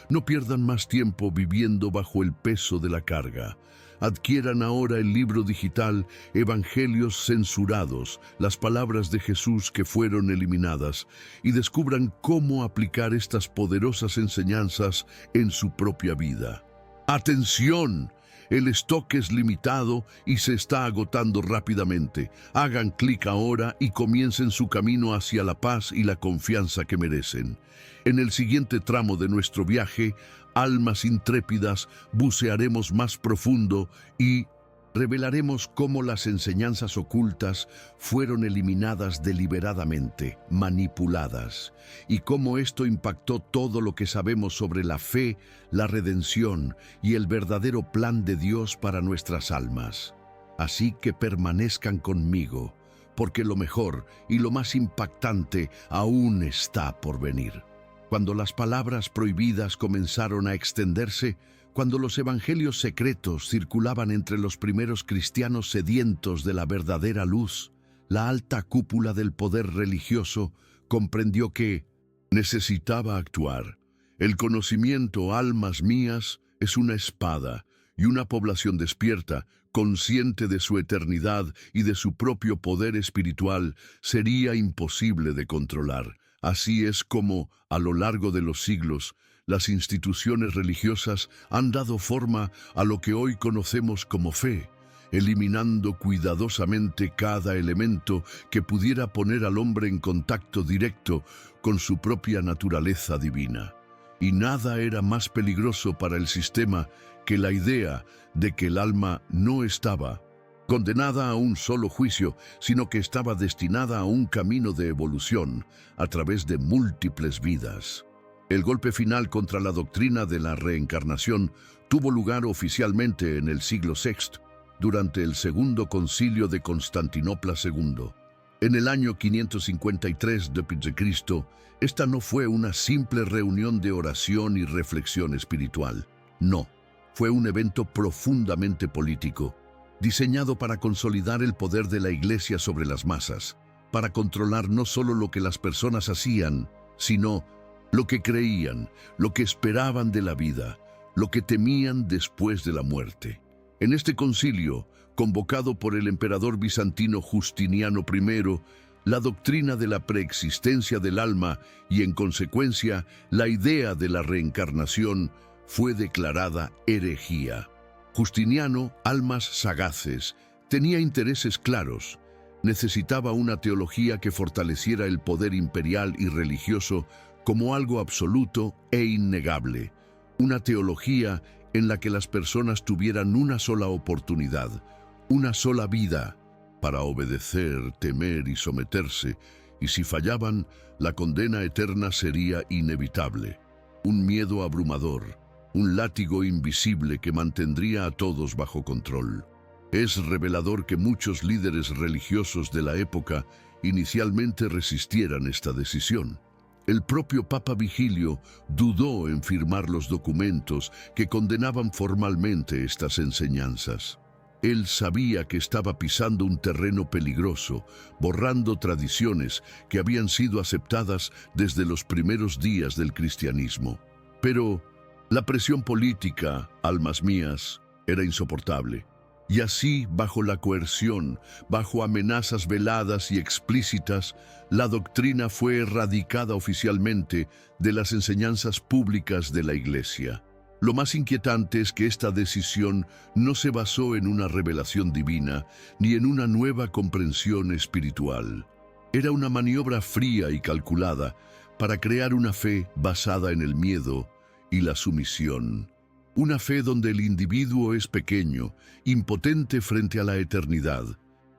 [SPEAKER 1] No pierdan más tiempo viviendo bajo el peso de la carga. Adquieran ahora el libro digital Evangelios censurados, las palabras de Jesús que fueron eliminadas, y descubran cómo aplicar estas poderosas enseñanzas en su propia vida. ¡Atención! El stock es limitado y se está agotando rápidamente. Hagan clic ahora y comiencen su camino hacia la paz y la confianza que merecen. En el siguiente tramo de nuestro viaje, almas intrépidas, bucearemos más profundo y revelaremos cómo las enseñanzas ocultas fueron eliminadas deliberadamente, manipuladas, y cómo esto impactó todo lo que sabemos sobre la fe, la redención y el verdadero plan de Dios para nuestras almas. Así que permanezcan conmigo, porque lo mejor y lo más impactante aún está por venir. Cuando las palabras prohibidas comenzaron a extenderse, cuando los evangelios secretos circulaban entre los primeros cristianos sedientos de la verdadera luz, la alta cúpula del poder religioso comprendió que necesitaba actuar. El conocimiento, almas mías, es una espada, y una población despierta, consciente de su eternidad y de su propio poder espiritual, sería imposible de controlar. Así es como, a lo largo de los siglos, las instituciones religiosas han dado forma a lo que hoy conocemos como fe, eliminando cuidadosamente cada elemento que pudiera poner al hombre en contacto directo con su propia naturaleza divina. Y nada era más peligroso para el sistema que la idea de que el alma no estaba condenada a un solo juicio, sino que estaba destinada a un camino de evolución a través de múltiples vidas. El golpe final contra la doctrina de la reencarnación tuvo lugar oficialmente en el siglo VI, durante el Segundo Concilio de Constantinopla II. En el año 553 d.C., esta no fue una simple reunión de oración y reflexión espiritual. No, fue un evento profundamente político, diseñado para consolidar el poder de la Iglesia sobre las masas, para controlar no solo lo que las personas hacían, sino lo que creían, lo que esperaban de la vida, lo que temían después de la muerte. En este concilio, convocado por el emperador bizantino Justiniano I, la doctrina de la preexistencia del alma y, en consecuencia, la idea de la reencarnación fue declarada herejía. Justiniano, almas sagaces, tenía intereses claros. Necesitaba una teología que fortaleciera el poder imperial y religioso como algo absoluto e innegable. Una teología en la que las personas tuvieran una sola oportunidad, una sola vida, para obedecer, temer y someterse, y si fallaban, la condena eterna sería inevitable. Un miedo abrumador, un látigo invisible que mantendría a todos bajo control. Es revelador que muchos líderes religiosos de la época inicialmente resistieran esta decisión. El propio Papa Vigilio dudó en firmar los documentos que condenaban formalmente estas enseñanzas. Él sabía que estaba pisando un terreno peligroso, borrando tradiciones que habían sido aceptadas desde los primeros días del cristianismo. Pero la presión política, almas mías, era insoportable. Y así, bajo la coerción, bajo amenazas veladas y explícitas, la doctrina fue erradicada oficialmente de las enseñanzas públicas de la Iglesia. Lo más inquietante es que esta decisión no se basó en una revelación divina ni en una nueva comprensión espiritual. Era una maniobra fría y calculada para crear una fe basada en el miedo y la sumisión. Una fe donde el individuo es pequeño, impotente frente a la eternidad,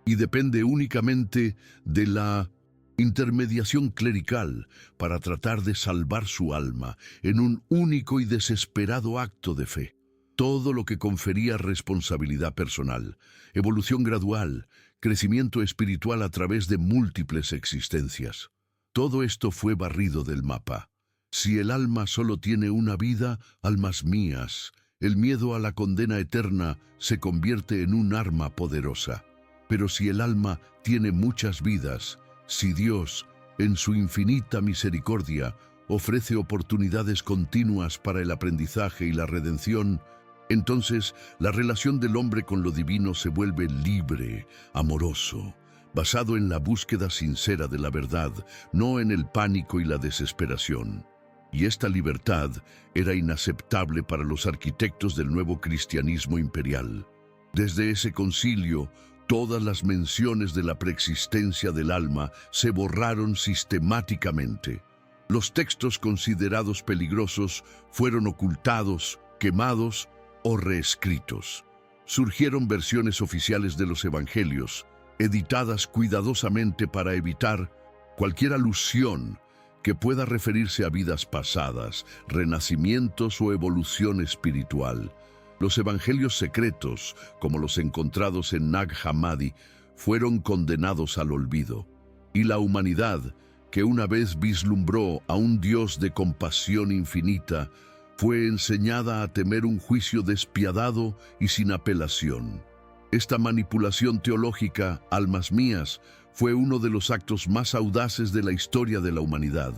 [SPEAKER 1] y depende únicamente de la intermediación clerical para tratar de salvar su alma en un único y desesperado acto de fe. Todo lo que confería responsabilidad personal, evolución gradual, crecimiento espiritual a través de múltiples existencias. Todo esto fue barrido del mapa. Si el alma solo tiene una vida, almas mías, el miedo a la condena eterna se convierte en un arma poderosa. Pero si el alma tiene muchas vidas, si Dios, en su infinita misericordia, ofrece oportunidades continuas para el aprendizaje y la redención, entonces la relación del hombre con lo divino se vuelve libre, amoroso, basado en la búsqueda sincera de la verdad, no en el pánico y la desesperación. Y esta libertad era inaceptable para los arquitectos del nuevo cristianismo imperial. Desde ese concilio, todas las menciones de la preexistencia del alma se borraron sistemáticamente. Los textos considerados peligrosos fueron ocultados, quemados o reescritos. Surgieron versiones oficiales de los evangelios, editadas cuidadosamente para evitar cualquier alusión que pueda referirse a vidas pasadas, renacimientos o evolución espiritual. Los evangelios secretos, como los encontrados en Nag Hammadi, fueron condenados al olvido. Y la humanidad, que una vez vislumbró a un Dios de compasión infinita, fue enseñada a temer un juicio despiadado y sin apelación. Esta manipulación teológica, almas mías, fue uno de los actos más audaces de la historia de la humanidad,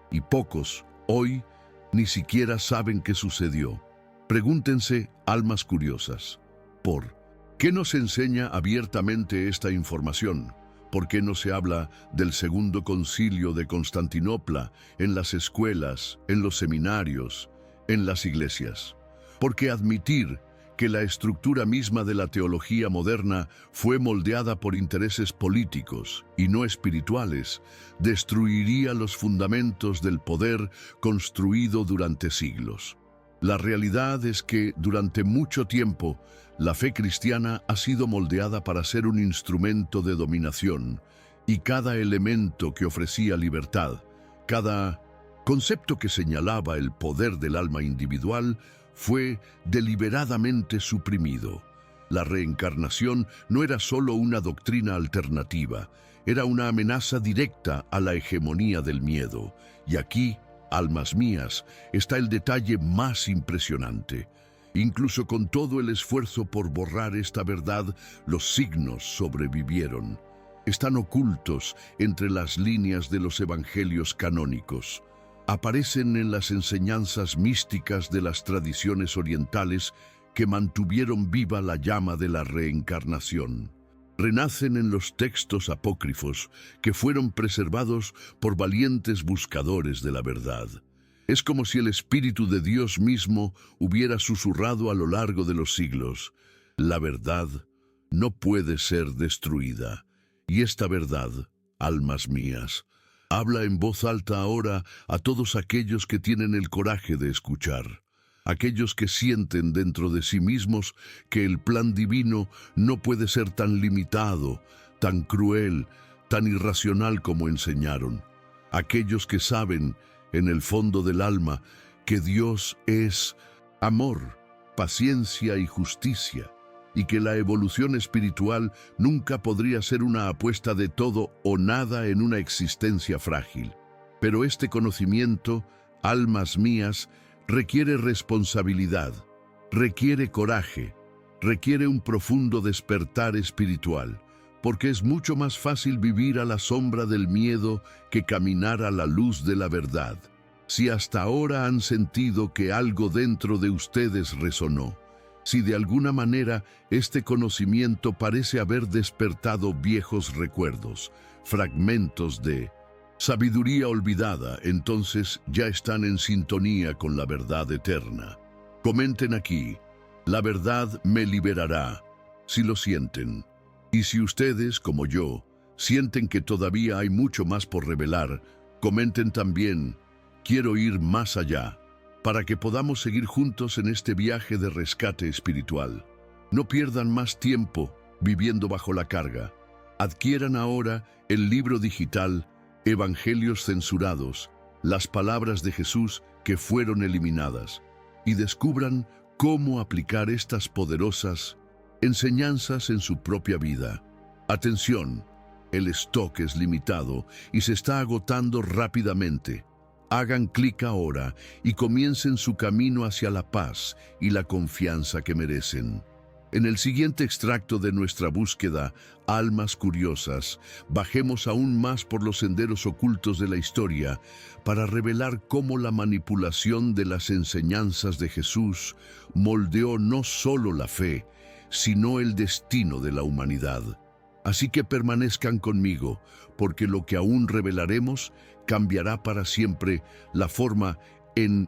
[SPEAKER 1] y pocos, hoy, ni siquiera saben qué sucedió. Pregúntense, almas curiosas, ¿por qué no se enseña abiertamente esta información? ¿Por qué no se habla del Segundo Concilio de Constantinopla en las escuelas, en los seminarios, en las iglesias? Porque admitir que la estructura misma de la teología moderna fue moldeada por intereses políticos y no espirituales, destruiría los fundamentos del poder construido durante siglos. La realidad es que, durante mucho tiempo, la fe cristiana ha sido moldeada para ser un instrumento de dominación, y cada elemento que ofrecía libertad, cada concepto que señalaba el poder del alma individual, fue deliberadamente suprimido. La reencarnación no era solo una doctrina alternativa, era una amenaza directa a la hegemonía del miedo. Y aquí, almas mías, está el detalle más impresionante. Incluso con todo el esfuerzo por borrar esta verdad, los signos sobrevivieron. Están ocultos entre las líneas de los evangelios canónicos. Aparecen en las enseñanzas místicas de las tradiciones orientales que mantuvieron viva la llama de la reencarnación. Renacen en los textos apócrifos que fueron preservados por valientes buscadores de la verdad. Es como si el Espíritu de Dios mismo hubiera susurrado a lo largo de los siglos: la verdad no puede ser destruida. Y esta verdad, almas mías, habla en voz alta ahora a todos aquellos que tienen el coraje de escuchar, aquellos que sienten dentro de sí mismos que el plan divino no puede ser tan limitado, tan cruel, tan irracional como enseñaron, aquellos que saben, en el fondo del alma, que Dios es amor, paciencia y justicia, y que la evolución espiritual nunca podría ser una apuesta de todo o nada en una existencia frágil. Pero este conocimiento, almas mías, requiere responsabilidad, requiere coraje, requiere un profundo despertar espiritual, porque es mucho más fácil vivir a la sombra del miedo que caminar a la luz de la verdad. Si hasta ahora han sentido que algo dentro de ustedes resonó, si de alguna manera este conocimiento parece haber despertado viejos recuerdos, fragmentos de sabiduría olvidada, entonces ya están en sintonía con la verdad eterna. Comenten aquí, la verdad me liberará, si lo sienten. Y si ustedes, como yo, sienten que todavía hay mucho más por revelar, comenten también, quiero ir más allá, para que podamos seguir juntos en este viaje de rescate espiritual. No pierdan más tiempo viviendo bajo la carga. Adquieran ahora el libro digital Evangelios censurados, las palabras de Jesús que fueron eliminadas, y descubran cómo aplicar estas poderosas enseñanzas en su propia vida. Atención, el stock es limitado y se está agotando rápidamente. Hagan clic ahora y comiencen su camino hacia la paz y la confianza que merecen. En el siguiente extracto de nuestra búsqueda, Almas Curiosas, bajemos aún más por los senderos ocultos de la historia para revelar cómo la manipulación de las enseñanzas de Jesús moldeó no solo la fe, sino el destino de la humanidad. Así que permanezcan conmigo, porque lo que aún revelaremos cambiará para siempre la forma en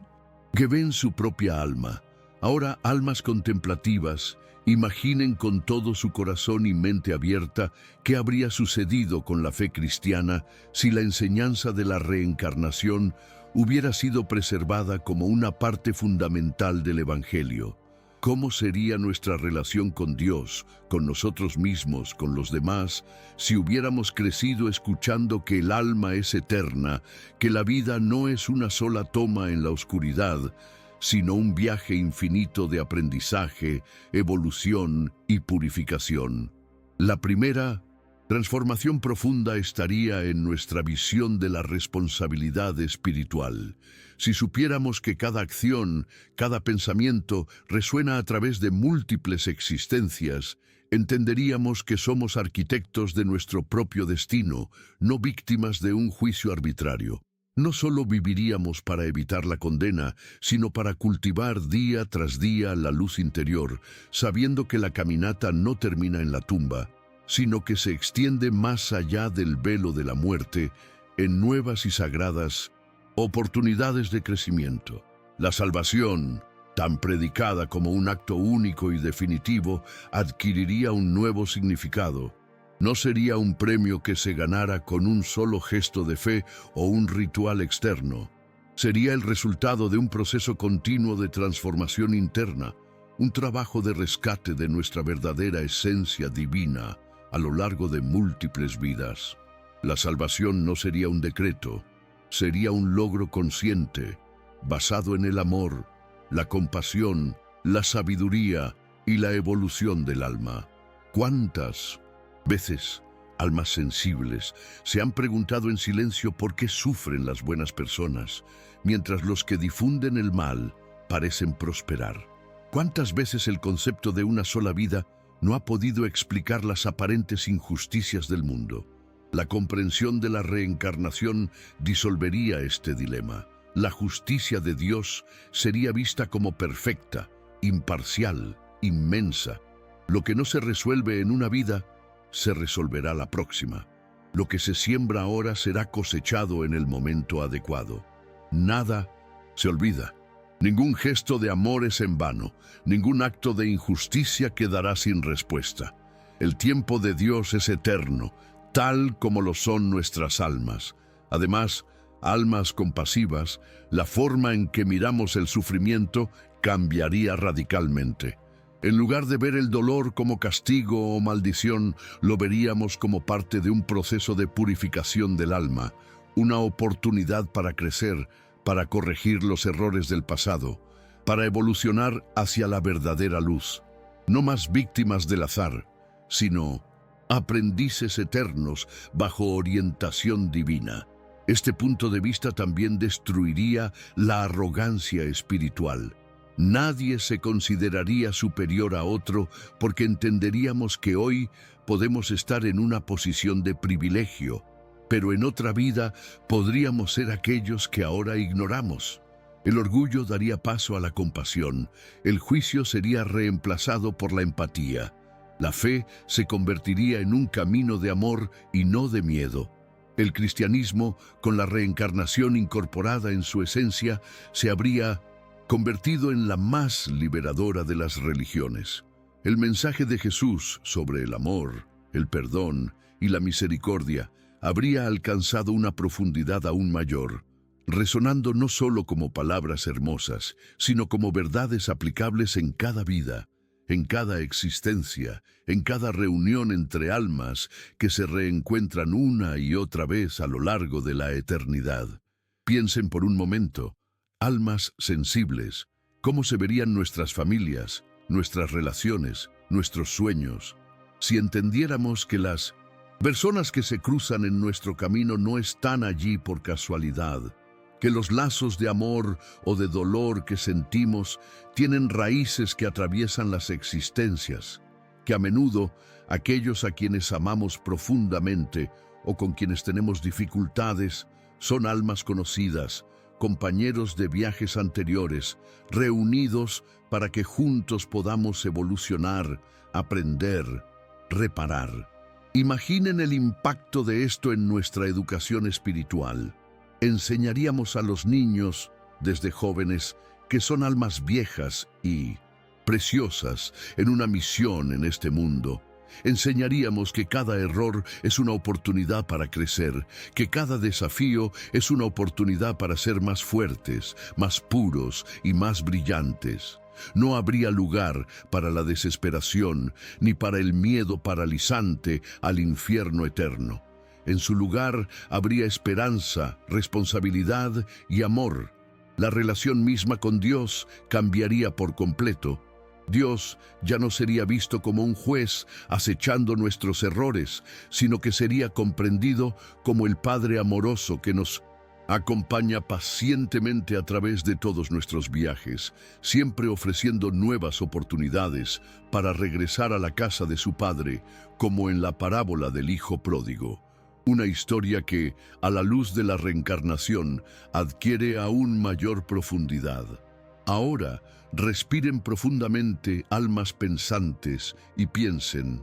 [SPEAKER 1] que ven su propia alma. Ahora, almas contemplativas, imaginen con todo su corazón y mente abierta qué habría sucedido con la fe cristiana si la enseñanza de la reencarnación hubiera sido preservada como una parte fundamental del Evangelio. ¿Cómo sería nuestra relación con Dios, con nosotros mismos, con los demás, si hubiéramos crecido escuchando que el alma es eterna, que la vida no es una sola toma en la oscuridad, sino un viaje infinito de aprendizaje, evolución y purificación? La primera transformación profunda estaría en nuestra visión de la responsabilidad espiritual. Si supiéramos que cada acción, cada pensamiento resuena a través de múltiples existencias, entenderíamos que somos arquitectos de nuestro propio destino, no víctimas de un juicio arbitrario. No solo viviríamos para evitar la condena, sino para cultivar día tras día la luz interior, sabiendo que la caminata no termina en la tumba, sino que se extiende más allá del velo de la muerte en nuevas y sagradas oportunidades de crecimiento. La salvación, tan predicada como un acto único y definitivo, adquiriría un nuevo significado. No sería un premio que se ganara con un solo gesto de fe o un ritual externo. Sería el resultado de un proceso continuo de transformación interna, un trabajo de rescate de nuestra verdadera esencia divina a lo largo de múltiples vidas. La salvación no sería un decreto, sería un logro consciente, basado en el amor, la compasión, la sabiduría y la evolución del alma. ¿Cuántas veces almas sensibles se han preguntado en silencio por qué sufren las buenas personas, mientras los que difunden el mal parecen prosperar? ¿Cuántas veces el concepto de una sola vida no ha podido explicar las aparentes injusticias del mundo? La comprensión de la reencarnación disolvería este dilema. La justicia de Dios sería vista como perfecta, imparcial, inmensa. Lo que no se resuelve en una vida, se resolverá la próxima. Lo que se siembra ahora será cosechado en el momento adecuado. Nada se olvida. Ningún gesto de amor es en vano, ningún acto de injusticia quedará sin respuesta. El tiempo de Dios es eterno, tal como lo son nuestras almas. Además, almas compasivas, la forma en que miramos el sufrimiento cambiaría radicalmente. En lugar de ver el dolor como castigo o maldición, lo veríamos como parte de un proceso de purificación del alma, una oportunidad para crecer, para corregir los errores del pasado, para evolucionar hacia la verdadera luz. No más víctimas del azar, sino aprendices eternos bajo orientación divina. Este punto de vista también destruiría la arrogancia espiritual. Nadie se consideraría superior a otro porque entenderíamos que hoy podemos estar en una posición de privilegio, pero en otra vida podríamos ser aquellos que ahora ignoramos. El orgullo daría paso a la compasión, el juicio sería reemplazado por la empatía. La fe se convertiría en un camino de amor y no de miedo. El cristianismo, con la reencarnación incorporada en su esencia, se habría convertido en la más liberadora de las religiones. El mensaje de Jesús sobre el amor, el perdón y la misericordia habría alcanzado una profundidad aún mayor, resonando no solo como palabras hermosas, sino como verdades aplicables en cada vida, en cada existencia, en cada reunión entre almas que se reencuentran una y otra vez a lo largo de la eternidad. Piensen por un momento, almas sensibles, cómo se verían nuestras familias, nuestras relaciones, nuestros sueños, si entendiéramos que las personas que se cruzan en nuestro camino no están allí por casualidad, que los lazos de amor o de dolor que sentimos tienen raíces que atraviesan las existencias, que a menudo aquellos a quienes amamos profundamente o con quienes tenemos dificultades son almas conocidas, compañeros de viajes anteriores, reunidos para que juntos podamos evolucionar, aprender, reparar. Imaginen el impacto de esto en nuestra educación espiritual. Enseñaríamos a los niños, desde jóvenes, que son almas viejas y preciosas en una misión en este mundo. Enseñaríamos que cada error es una oportunidad para crecer, que cada desafío es una oportunidad para ser más fuertes, más puros y más brillantes. No habría lugar para la desesperación ni para el miedo paralizante al infierno eterno. En su lugar habría esperanza, responsabilidad y amor. La relación misma con Dios cambiaría por completo. Dios ya no sería visto como un juez acechando nuestros errores, sino que sería comprendido como el Padre amoroso que nos acompaña pacientemente a través de todos nuestros viajes, siempre ofreciendo nuevas oportunidades para regresar a la casa de su Padre, como en la parábola del Hijo Pródigo. Una historia que, a la luz de la reencarnación, adquiere aún mayor profundidad. Ahora, respiren profundamente, almas pensantes, y piensen,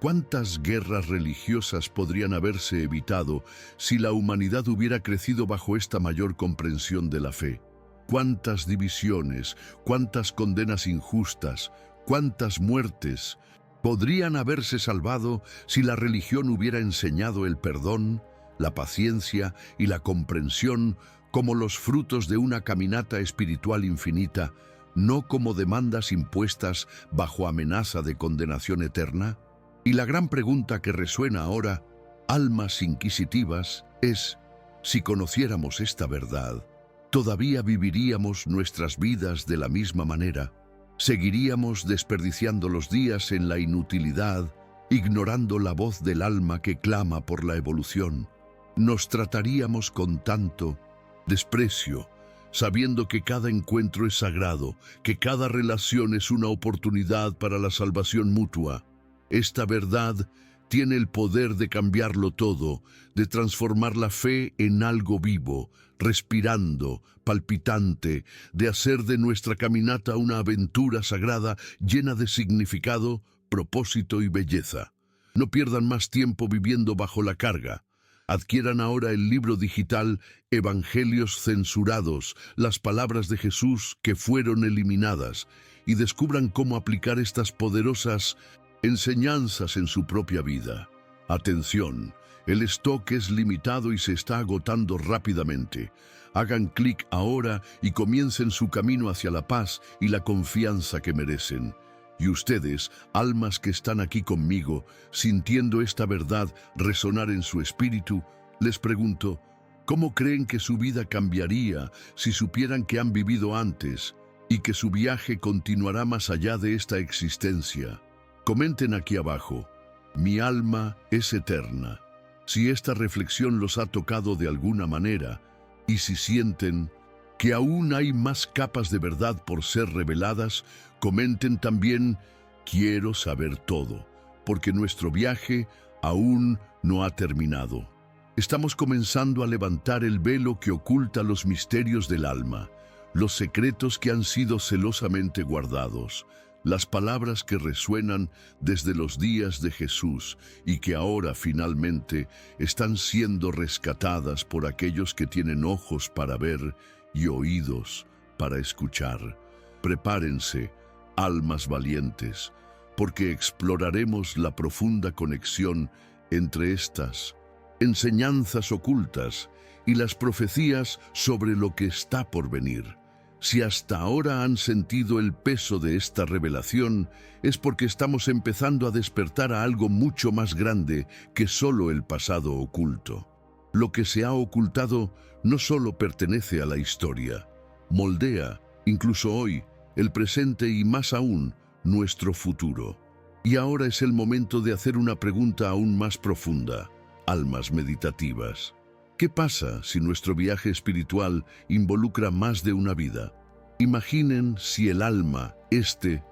[SPEAKER 1] ¿cuántas guerras religiosas podrían haberse evitado si la humanidad hubiera crecido bajo esta mayor comprensión de la fe? ¿Cuántas divisiones, cuántas condenas injustas, cuántas muertes podrían haberse salvado si la religión hubiera enseñado el perdón, la paciencia y la comprensión como los frutos de una caminata espiritual infinita, no como demandas impuestas bajo amenaza de condenación eterna? Y la gran pregunta que resuena ahora, almas inquisitivas, es: si conociéramos esta verdad, ¿todavía viviríamos nuestras vidas de la misma manera? ¿Seguiríamos desperdiciando los días en la inutilidad, ignorando la voz del alma que clama por la evolución? ¿Nos trataríamos con tanto desprecio, sabiendo que cada encuentro es sagrado, que cada relación es una oportunidad para la salvación mutua? Esta verdad tiene el poder de cambiarlo todo, de transformar la fe en algo vivo, respirando, palpitante, de hacer de nuestra caminata una aventura sagrada llena de significado, propósito y belleza. No pierdan más tiempo viviendo bajo la carga. Adquieran ahora el libro digital Evangelios censurados, las palabras de Jesús que fueron eliminadas, y descubran cómo aplicar estas poderosas enseñanzas en su propia vida. Atención, el stock es limitado y se está agotando rápidamente. Hagan clic ahora y comiencen su camino hacia la paz y la confianza que merecen. Y ustedes, almas que están aquí conmigo, sintiendo esta verdad resonar en su espíritu, les pregunto, ¿cómo creen que su vida cambiaría si supieran que han vivido antes y que su viaje continuará más allá de esta existencia? Comenten aquí abajo, mi alma es eterna. Si esta reflexión los ha tocado de alguna manera, y si sienten que aún hay más capas de verdad por ser reveladas, comenten también, quiero saber todo, porque nuestro viaje aún no ha terminado. Estamos comenzando a levantar el velo que oculta los misterios del alma, los secretos que han sido celosamente guardados, las palabras que resuenan desde los días de Jesús y que ahora finalmente están siendo rescatadas por aquellos que tienen ojos para ver y oídos para escuchar. Prepárense, almas valientes, porque exploraremos la profunda conexión entre estas enseñanzas ocultas y las profecías sobre lo que está por venir. Si hasta ahora han sentido el peso de esta revelación, es porque estamos empezando a despertar a algo mucho más grande que solo el pasado oculto. Lo que se ha ocultado no solo pertenece a la historia, moldea, incluso hoy, el presente y más aún, nuestro futuro. Y ahora es el momento de hacer una pregunta aún más profunda, almas meditativas. ¿Qué pasa si nuestro viaje espiritual involucra más de una vida? Imaginen si el alma, este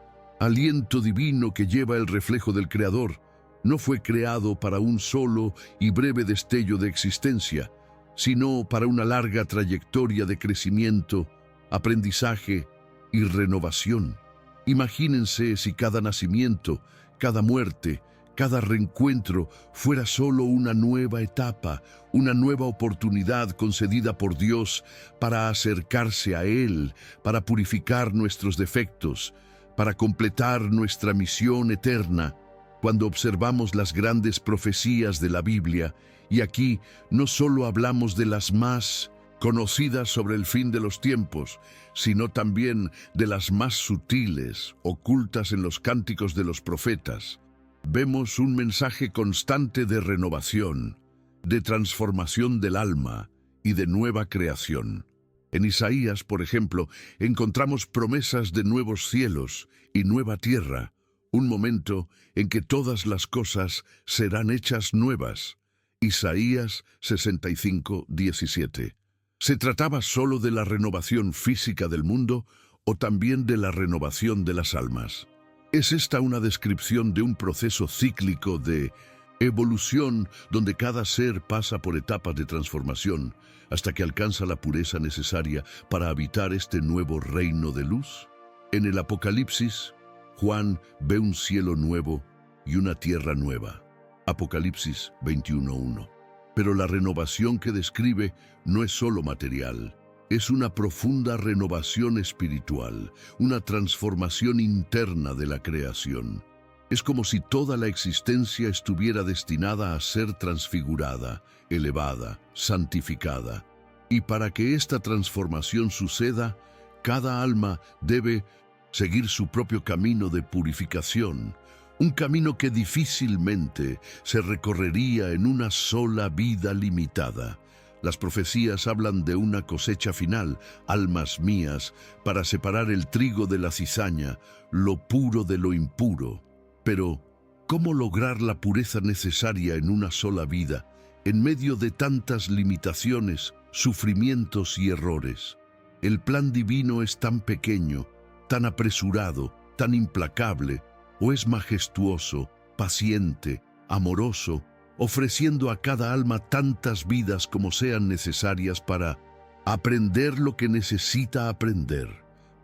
[SPEAKER 1] aliento divino que lleva el reflejo del Creador, no fue creado para un solo y breve destello de existencia, sino para una larga trayectoria de crecimiento, aprendizaje y renovación. Imagínense si cada nacimiento, cada muerte, cada reencuentro fuera solo una nueva etapa, una nueva oportunidad concedida por Dios para acercarse a Él, para purificar nuestros defectos, para completar nuestra misión eterna. Cuando observamos las grandes profecías de la Biblia, y aquí no solo hablamos de las más conocidas sobre el fin de los tiempos, sino también de las más sutiles, ocultas en los cánticos de los profetas, vemos un mensaje constante de renovación, de transformación del alma y de nueva creación. En Isaías, por ejemplo, encontramos promesas de nuevos cielos y nueva tierra, un momento en que todas las cosas serán hechas nuevas. Isaías 65:17. ¿Se trataba solo de la renovación física del mundo o también de la renovación de las almas? ¿Es esta una descripción de un proceso cíclico de evolución donde cada ser pasa por etapas de transformación hasta que alcanza la pureza necesaria para habitar este nuevo reino de luz? En el Apocalipsis, Juan ve un cielo nuevo y una tierra nueva. Apocalipsis 21:1. Pero la renovación que describe no es solo material. Es una profunda renovación espiritual, una transformación interna de la creación. Es como si toda la existencia estuviera destinada a ser transfigurada, elevada, santificada. Y para que esta transformación suceda, cada alma debe seguir su propio camino de purificación, un camino que difícilmente se recorrería en una sola vida limitada. Las profecías hablan de una cosecha final, almas mías, para separar el trigo de la cizaña, lo puro de lo impuro. Pero, ¿cómo lograr la pureza necesaria en una sola vida, en medio de tantas limitaciones, sufrimientos y errores? El plan divino es tan pequeño, tan apresurado, tan implacable, o es majestuoso, paciente, amoroso, ofreciendo a cada alma tantas vidas como sean necesarias para aprender lo que necesita aprender,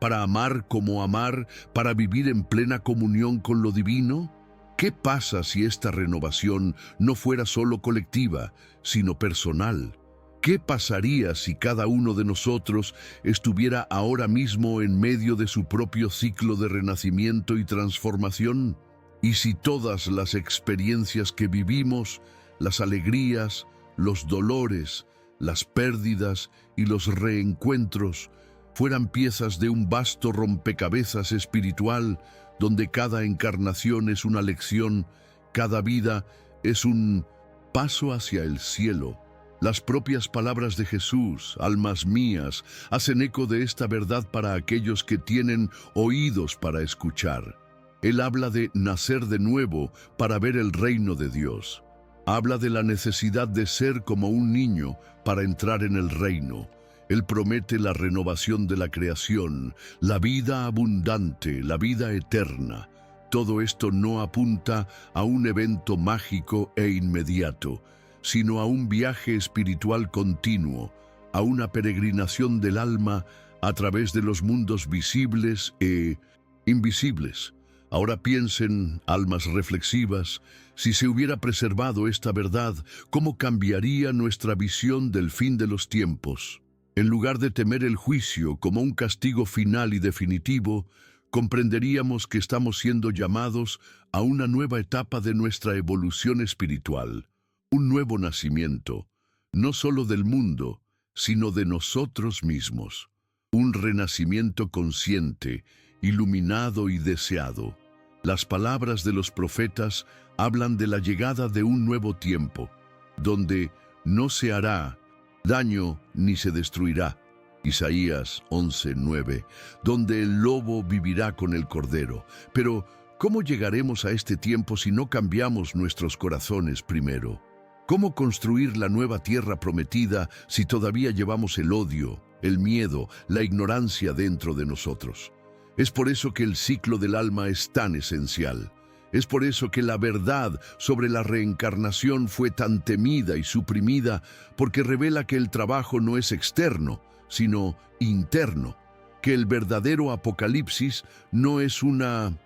[SPEAKER 1] para amar como amar, para vivir en plena comunión con lo divino. ¿Qué pasa si esta renovación no fuera solo colectiva, sino personal? ¿Qué pasaría si cada uno de nosotros estuviera ahora mismo en medio de su propio ciclo de renacimiento y transformación? Y si todas las experiencias que vivimos, las alegrías, los dolores, las pérdidas y los reencuentros, fueran piezas de un vasto rompecabezas espiritual, donde cada encarnación es una lección, cada vida es un paso hacia el cielo? Las propias palabras de Jesús, almas mías, hacen eco de esta verdad para aquellos que tienen oídos para escuchar. Él habla de nacer de nuevo para ver el reino de Dios. Habla de la necesidad de ser como un niño para entrar en el reino. Él promete la renovación de la creación, la vida abundante, la vida eterna. Todo esto no apunta a un evento mágico e inmediato, sino a un viaje espiritual continuo, a una peregrinación del alma a través de los mundos visibles e invisibles. Ahora piensen, almas reflexivas, si se hubiera preservado esta verdad, ¿cómo cambiaría nuestra visión del fin de los tiempos? En lugar de temer el juicio como un castigo final y definitivo, comprenderíamos que estamos siendo llamados a una nueva etapa de nuestra evolución espiritual, un nuevo nacimiento, no solo del mundo, sino de nosotros mismos, un renacimiento consciente, iluminado y deseado. Las palabras de los profetas hablan de la llegada de un nuevo tiempo, donde no se hará daño ni se destruirá. Isaías 11:9, donde el lobo vivirá con el cordero. Pero, ¿cómo llegaremos a este tiempo si no cambiamos nuestros corazones primero? ¿Cómo construir la nueva tierra prometida si todavía llevamos el odio, el miedo, la ignorancia dentro de nosotros? Es por eso que el ciclo del alma es tan esencial. Es por eso que la verdad sobre la reencarnación fue tan temida y suprimida, porque revela que el trabajo no es externo, sino interno, que el verdadero apocalipsis no es una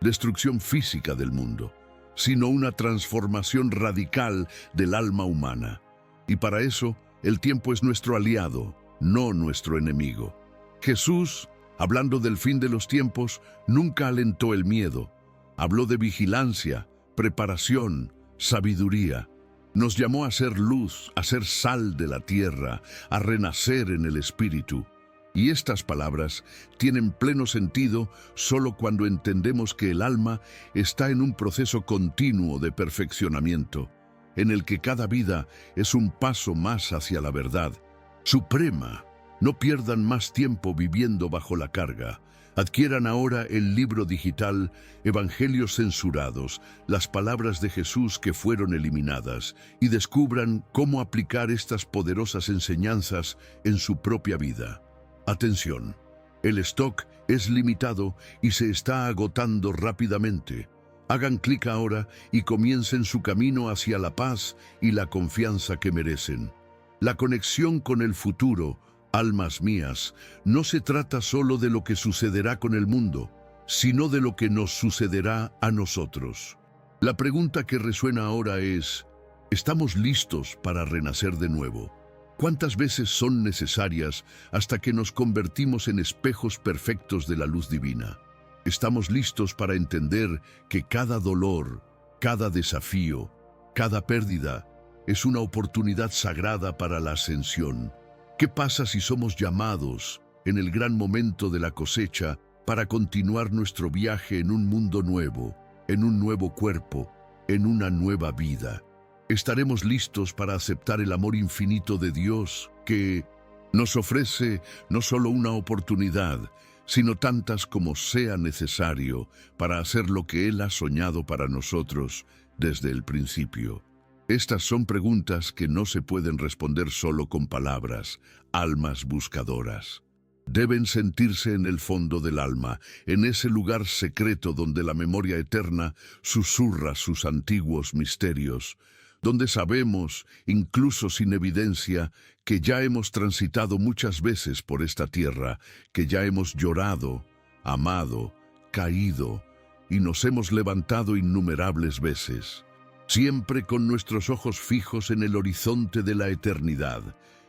[SPEAKER 1] destrucción física del mundo, sino una transformación radical del alma humana. Y para eso, el tiempo es nuestro aliado, no nuestro enemigo. Jesús, hablando del fin de los tiempos, nunca alentó el miedo. Habló de vigilancia, preparación, sabiduría. Nos llamó a ser luz, a ser sal de la tierra, a renacer en el Espíritu. Y estas palabras tienen pleno sentido solo cuando entendemos que el alma está en un proceso continuo de perfeccionamiento, en el que cada vida es un paso más hacia la verdad suprema. No pierdan más tiempo viviendo bajo la carga. Adquieran ahora el libro digital Evangelios censurados, las palabras de Jesús que fueron eliminadas, y descubran cómo aplicar estas poderosas enseñanzas en su propia vida. Atención, el stock es limitado y se está agotando rápidamente. Hagan clic ahora y comiencen su camino hacia la paz y la confianza que merecen. La conexión con el futuro, almas mías, no se trata solo de lo que sucederá con el mundo, sino de lo que nos sucederá a nosotros. La pregunta que resuena ahora es, ¿estamos listos para renacer de nuevo? ¿Cuántas veces son necesarias hasta que nos convertimos en espejos perfectos de la luz divina? ¿Estamos listos para entender que cada dolor, cada desafío, cada pérdida es una oportunidad sagrada para la ascensión? ¿Qué pasa si somos llamados, en el gran momento de la cosecha, para continuar nuestro viaje en un mundo nuevo, en un nuevo cuerpo, en una nueva vida? Estaremos listos para aceptar el amor infinito de Dios que nos ofrece no solo una oportunidad, sino tantas como sea necesario para hacer lo que Él ha soñado para nosotros desde el principio. Estas son preguntas que no se pueden responder solo con palabras, almas buscadoras. Deben sentirse en el fondo del alma, en ese lugar secreto donde la memoria eterna susurra sus antiguos misterios, donde sabemos, incluso sin evidencia, que ya hemos transitado muchas veces por esta tierra, que ya hemos llorado, amado, caído, y nos hemos levantado innumerables veces, siempre con nuestros ojos fijos en el horizonte de la eternidad.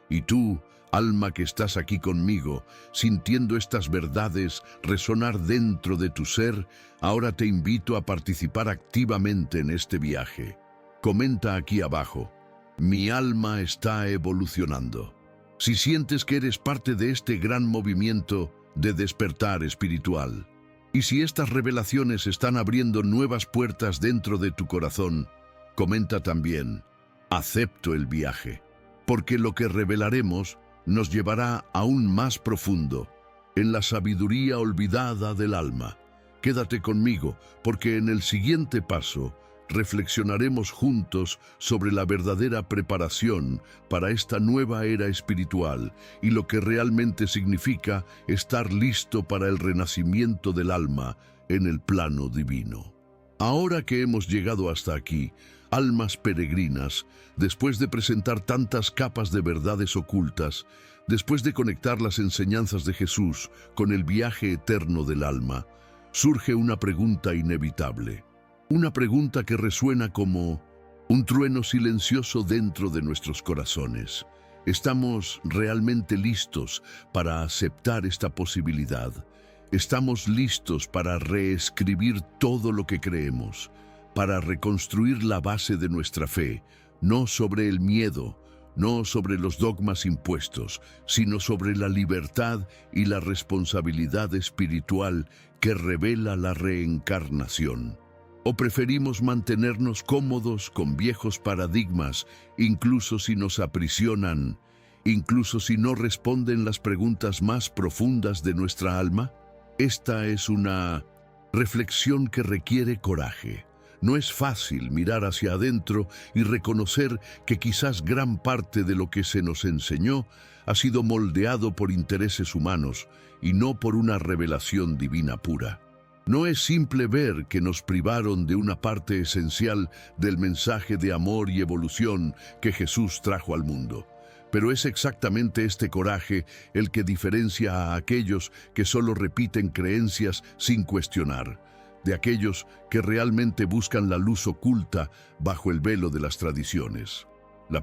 [SPEAKER 1] Y tú, alma que estás aquí conmigo, sintiendo estas verdades resonar dentro de tu ser, ahora te invito a participar activamente en este viaje. Comenta aquí abajo, mi alma está evolucionando. Si sientes que eres parte de este gran movimiento de despertar espiritual, y si estas revelaciones están abriendo nuevas puertas dentro de tu corazón, comenta también, acepto el viaje, porque lo que revelaremos nos llevará aún más profundo, en la sabiduría olvidada del alma. Quédate conmigo, porque en el siguiente paso reflexionaremos juntos sobre la verdadera preparación para esta nueva era espiritual y lo que realmente significa estar listo para el renacimiento del alma en el plano divino. Ahora que hemos llegado hasta aquí, almas peregrinas, después de presentar tantas capas de verdades ocultas, después de conectar las enseñanzas de Jesús con el viaje eterno del alma, surge una pregunta inevitable. Una pregunta que resuena como un trueno silencioso dentro de nuestros corazones. ¿Estamos realmente listos para aceptar esta posibilidad? ¿Estamos listos para reescribir todo lo que creemos, para reconstruir la base de nuestra fe, no sobre el miedo, no sobre los dogmas impuestos, sino sobre la libertad y la responsabilidad espiritual que revela la reencarnación? ¿O preferimos mantenernos cómodos con viejos paradigmas, incluso si nos aprisionan, incluso si no responden las preguntas más profundas de nuestra alma? Esta es una reflexión que requiere coraje. No es fácil mirar hacia adentro y reconocer que quizás gran parte de lo que se nos enseñó ha sido moldeado por intereses humanos y no por una revelación divina pura. No es simple ver que nos privaron de una parte esencial del mensaje de amor y evolución que Jesús trajo al mundo. Pero es exactamente este coraje el que diferencia a aquellos que solo repiten creencias sin cuestionar, de aquellos que realmente buscan la luz oculta bajo el velo de las tradiciones. La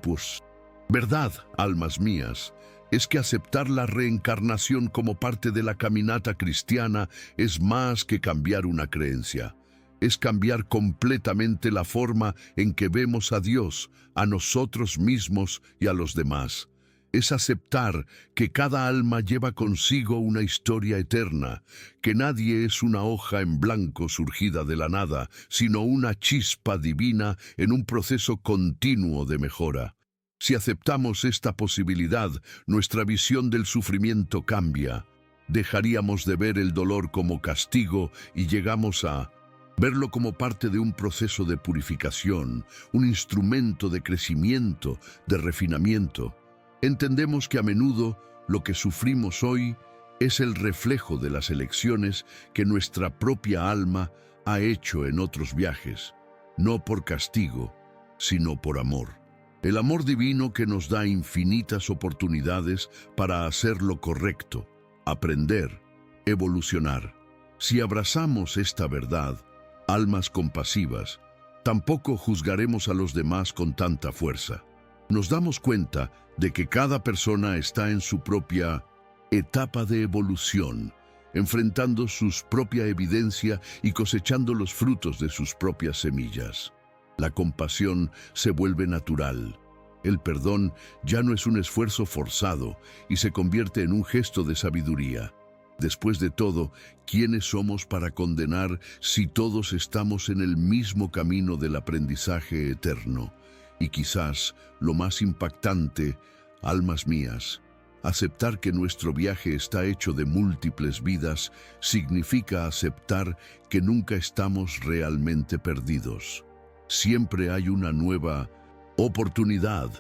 [SPEAKER 1] verdad, almas mías, es que aceptar la reencarnación como parte de la caminata cristiana es más que cambiar una creencia. Es cambiar completamente la forma en que vemos a Dios, a nosotros mismos y a los demás. Es aceptar que cada alma lleva consigo una historia eterna, que nadie es una hoja en blanco surgida de la nada, sino una chispa divina en un proceso continuo de mejora. Si aceptamos esta posibilidad, nuestra visión del sufrimiento cambia. Dejaríamos de ver el dolor como castigo y llegamos a verlo como parte de un proceso de purificación, un instrumento de crecimiento, de refinamiento. Entendemos que a menudo lo que sufrimos hoy es el reflejo de las elecciones que nuestra propia alma ha hecho en otros viajes, no por castigo, sino por amor. El amor divino que nos da infinitas oportunidades para hacer lo correcto, aprender, evolucionar. Si abrazamos esta verdad, almas compasivas, tampoco juzgaremos a los demás con tanta fuerza. Nos damos cuenta de que cada persona está en su propia etapa de evolución, enfrentando su propia evidencia y cosechando los frutos de sus propias semillas. La compasión se vuelve natural. El perdón ya no es un esfuerzo forzado y se convierte en un gesto de sabiduría. Después de todo, ¿quiénes somos para condenar si todos estamos en el mismo camino del aprendizaje eterno? Y quizás lo más impactante, almas mías, aceptar que nuestro viaje está hecho de múltiples vidas significa aceptar que nunca estamos realmente perdidos. Siempre hay una nueva oportunidad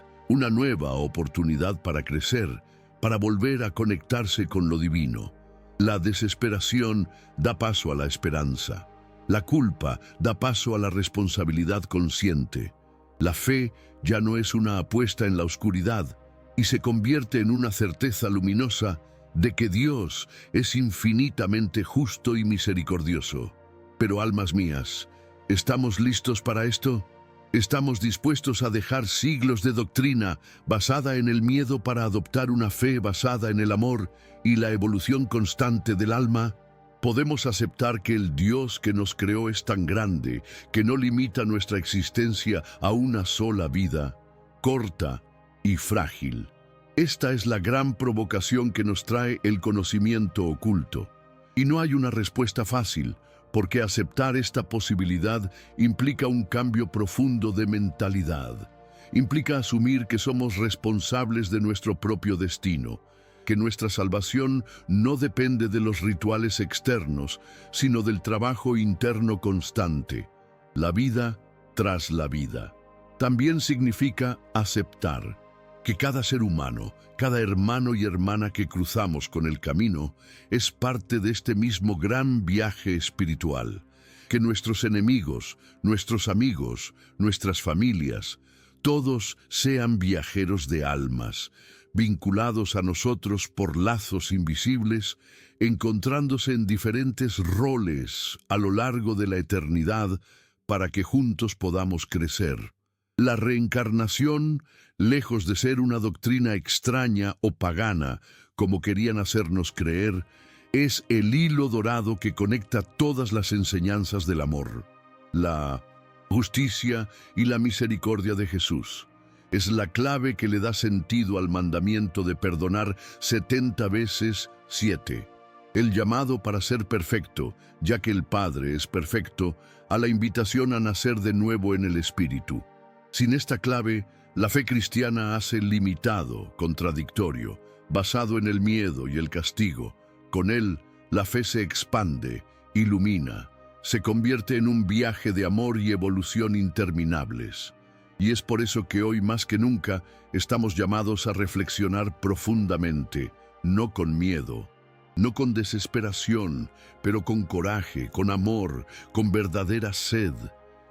[SPEAKER 1] para crecer, para volver a conectarse con lo divino. La desesperación da paso a la esperanza. La culpa da paso a la responsabilidad consciente. La fe ya no es una apuesta en la oscuridad y se convierte en una certeza luminosa de que Dios es infinitamente justo y misericordioso. Pero almas mías, ¿estamos listos para esto? ¿Estamos dispuestos a dejar siglos de doctrina basada en el miedo para adoptar una fe basada en el amor y la evolución constante del alma? Podemos aceptar que el Dios que nos creó es tan grande que no limita nuestra existencia a una sola vida, corta y frágil. Esta es la gran provocación que nos trae el conocimiento oculto. Y no hay una respuesta fácil, porque aceptar esta posibilidad implica un cambio profundo de mentalidad. Implica asumir que somos responsables de nuestro propio destino, que nuestra salvación no depende de los rituales externos, sino del trabajo interno constante, la vida tras la vida. También significa aceptar que cada ser humano, cada hermano y hermana que cruzamos con el camino, es parte de este mismo gran viaje espiritual, que nuestros enemigos, nuestros amigos, nuestras familias, todos sean viajeros de almas, vinculados a nosotros por lazos invisibles, encontrándose en diferentes roles a lo largo de la eternidad para que juntos podamos crecer. La reencarnación, lejos de ser una doctrina extraña o pagana, como querían hacernos creer, es el hilo dorado que conecta todas las enseñanzas del amor, la justicia y la misericordia de Jesús. Es la clave que le da sentido al mandamiento de perdonar 70 veces 7. El llamado para ser perfecto, ya que el Padre es perfecto, a la invitación a nacer de nuevo en el Espíritu. Sin esta clave, la fe cristiana hace limitado, contradictorio, basado en el miedo y el castigo. Con él, la fe se expande, ilumina, se convierte en un viaje de amor y evolución interminables. Y es por eso que hoy más que nunca estamos llamados a reflexionar profundamente, no con miedo, no con desesperación, pero con coraje, con amor, con verdadera sed,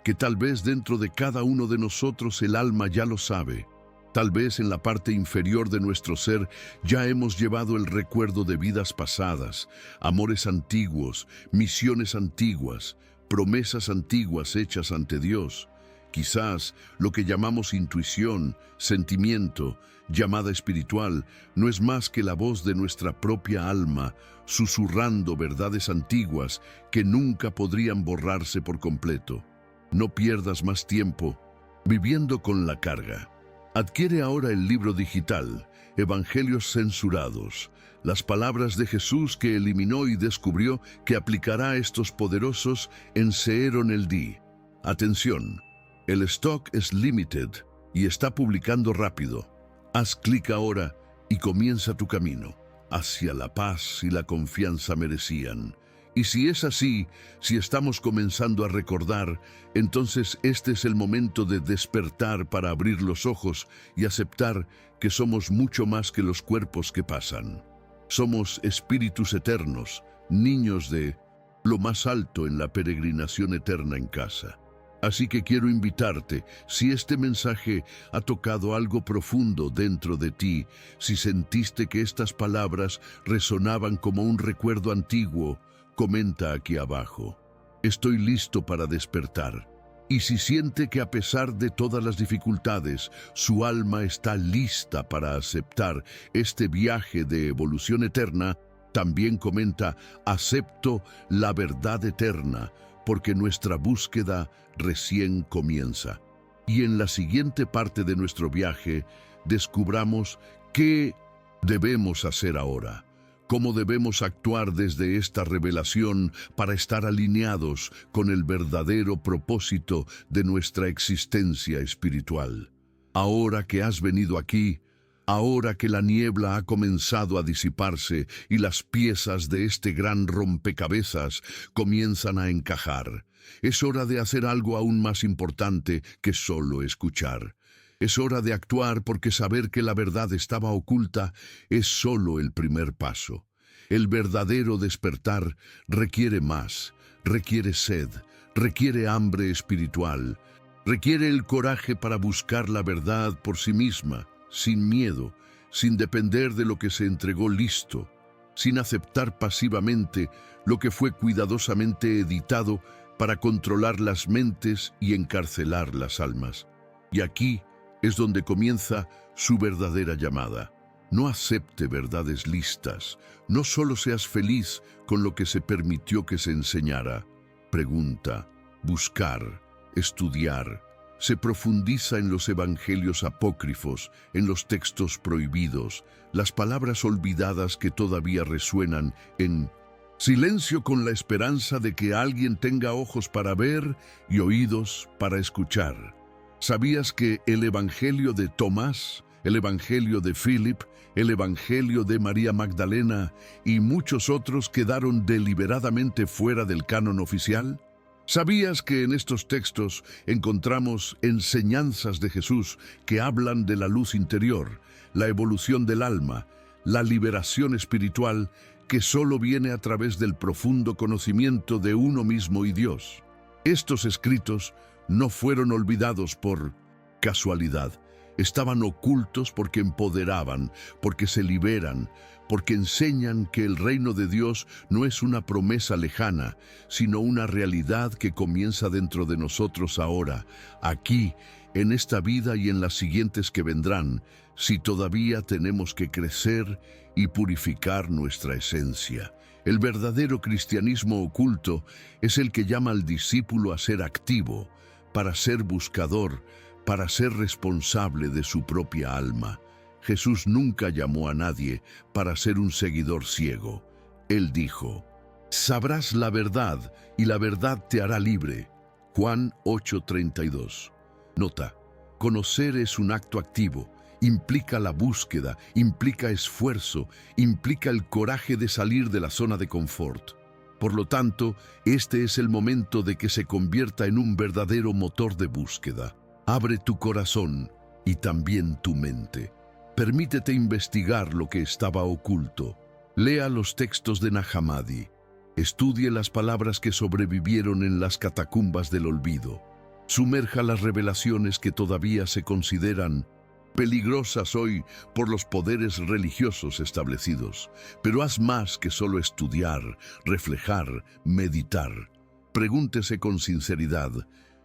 [SPEAKER 1] que tal vez dentro de cada uno de nosotros el alma ya lo sabe. Tal vez en la parte inferior de nuestro ser ya hemos llevado el recuerdo de vidas pasadas, amores antiguos, misiones antiguas, promesas antiguas hechas ante Dios. Quizás lo que llamamos intuición, sentimiento, llamada espiritual, no es más que la voz de nuestra propia alma, susurrando verdades antiguas que nunca podrían borrarse por completo. No pierdas más tiempo viviendo con la carga. Adquiere ahora el libro digital, Evangelios Censurados, las palabras de Jesús que eliminó y descubrió que aplicará estos poderosos en Seeron el Di. Atención, el stock es limited y está publicando rápido. Haz clic ahora y comienza tu camino hacia la paz y la confianza merecían. Y si es así, si estamos comenzando a recordar, entonces este es el momento de despertar para abrir los ojos y aceptar que somos mucho más que los cuerpos que pasan. Somos espíritus eternos, niños de lo más alto en la peregrinación eterna en casa. Así que quiero invitarte, si este mensaje ha tocado algo profundo dentro de ti, si sentiste que estas palabras resonaban como un recuerdo antiguo, comenta aquí abajo. Estoy listo para despertar. Y si siente que a pesar de todas las dificultades, su alma está lista para aceptar este viaje de evolución eterna, también comenta, acepto la verdad eterna, porque nuestra búsqueda recién comienza. Y en la siguiente parte de nuestro viaje, descubramos qué debemos hacer ahora. Cómo debemos actuar desde esta revelación para estar alineados con el verdadero propósito de nuestra existencia espiritual. Ahora que has venido aquí, ahora que la niebla ha comenzado a disiparse y las piezas de este gran rompecabezas comienzan a encajar, es hora de hacer algo aún más importante que solo escuchar. Es hora de actuar porque saber que la verdad estaba oculta es solo el primer paso. El verdadero despertar requiere más, requiere sed, requiere hambre espiritual, requiere el coraje para buscar la verdad por sí misma, sin miedo, sin depender de lo que se entregó listo, sin aceptar pasivamente lo que fue cuidadosamente editado para controlar las mentes y encarcelar las almas. Y aquí es donde comienza su verdadera llamada. No acepte verdades listas, no solo seas feliz con lo que se permitió que se enseñara. Pregunta, buscar, estudiar. Se profundiza en los evangelios apócrifos, en los textos prohibidos, las palabras olvidadas que todavía resuenan en silencio con la esperanza de que alguien tenga ojos para ver y oídos para escuchar. ¿Sabías que el Evangelio de Tomás, el Evangelio de Philip, el Evangelio de María Magdalena y muchos otros quedaron deliberadamente fuera del canon oficial? ¿Sabías que en estos textos encontramos enseñanzas de Jesús que hablan de la luz interior, la evolución del alma, la liberación espiritual que solo viene a través del profundo conocimiento de uno mismo y Dios. Estos escritos no fueron olvidados por casualidad. Estaban ocultos porque empoderaban, porque se liberan, porque enseñan que el reino de Dios no es una promesa lejana, sino una realidad que comienza dentro de nosotros ahora, aquí, en esta vida y en las siguientes que vendrán, si todavía tenemos que crecer y purificar nuestra esencia. El verdadero cristianismo oculto es el que llama al discípulo a ser activo, para ser buscador, para ser responsable de su propia alma. Jesús nunca llamó a nadie para ser un seguidor ciego. Él dijo, sabrás la verdad y la verdad te hará libre. Juan 8:32. Nota, conocer es un acto activo, implica la búsqueda, implica esfuerzo, implica el coraje de salir de la zona de confort. Por lo tanto, este es el momento de que se convierta en un verdadero motor de búsqueda. Abre tu corazón y también tu mente. Permítete investigar lo que estaba oculto. Lea los textos de Nag Hammadi. Estudie las palabras que sobrevivieron en las catacumbas del olvido. Sumerja las revelaciones que todavía se consideran peligrosas hoy por los poderes religiosos establecidos. Pero haz más que solo estudiar, reflejar, meditar. Pregúntese con sinceridad,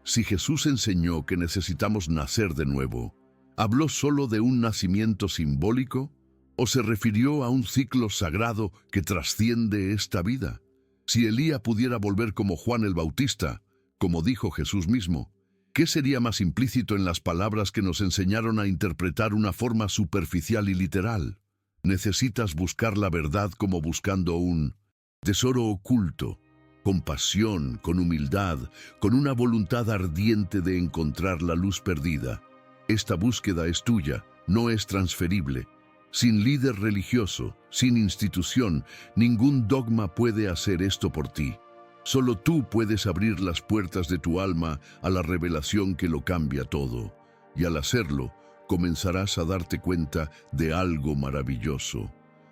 [SPEAKER 1] si Jesús enseñó que necesitamos nacer de nuevo, ¿habló solo de un nacimiento simbólico o se refirió a un ciclo sagrado que trasciende esta vida? Si Elías pudiera volver como Juan el Bautista, como dijo Jesús mismo, ¿qué sería más implícito en las palabras que nos enseñaron a interpretar una forma superficial y literal? Necesitas buscar la verdad como buscando un tesoro oculto, con pasión, con humildad, con una voluntad ardiente de encontrar la luz perdida. Esta búsqueda es tuya, no es transferible. Sin líder religioso, sin institución, ningún dogma puede hacer esto por ti. Solo tú puedes abrir las puertas de tu alma a la revelación que lo cambia todo. Y al hacerlo, comenzarás a darte cuenta de algo maravilloso.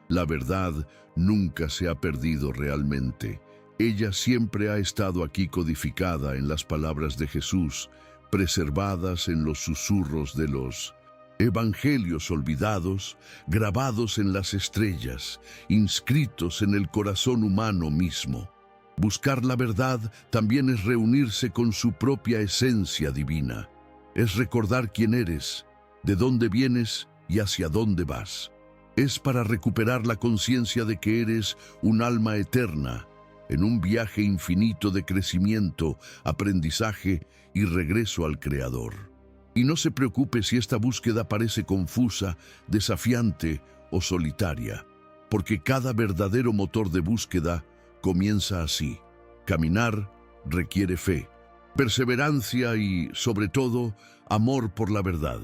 [SPEAKER 1] La verdad nunca se ha perdido realmente. Ella siempre ha estado aquí codificada en las palabras de Jesús, preservadas en los susurros de los evangelios olvidados, grabados en las estrellas, inscritos en el corazón humano mismo. Buscar la verdad también es reunirse con su propia esencia divina. Es recordar quién eres, de dónde vienes y hacia dónde vas. Es para recuperar la conciencia de que eres un alma eterna, en un viaje infinito de crecimiento, aprendizaje y regreso al Creador. Y no se preocupe si esta búsqueda parece confusa, desafiante o solitaria, porque cada verdadero motor de búsqueda comienza así. Caminar requiere fe, perseverancia y, sobre todo, amor por la verdad.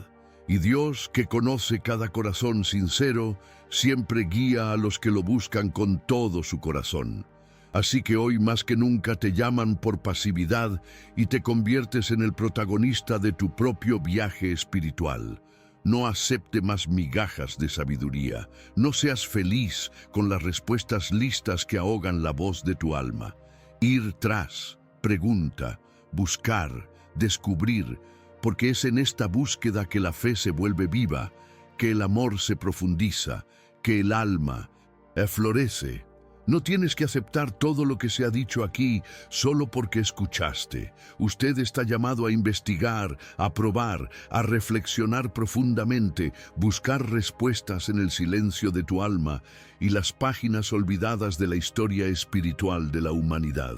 [SPEAKER 1] Y Dios, que conoce cada corazón sincero, siempre guía a los que lo buscan con todo su corazón. Así que hoy más que nunca te llaman por pasividad y te conviertes en el protagonista de tu propio viaje espiritual. No acepte más migajas de sabiduría. No seas feliz con las respuestas listas que ahogan la voz de tu alma. Ir tras, pregunta, buscar, descubrir, porque es en esta búsqueda que la fe se vuelve viva, que el amor se profundiza, que el alma florece. No tienes que aceptar todo lo que se ha dicho aquí solo porque escuchaste. Usted está llamado a investigar, a probar, a reflexionar profundamente, buscar respuestas en el silencio de tu alma y las páginas olvidadas de la historia espiritual de la humanidad.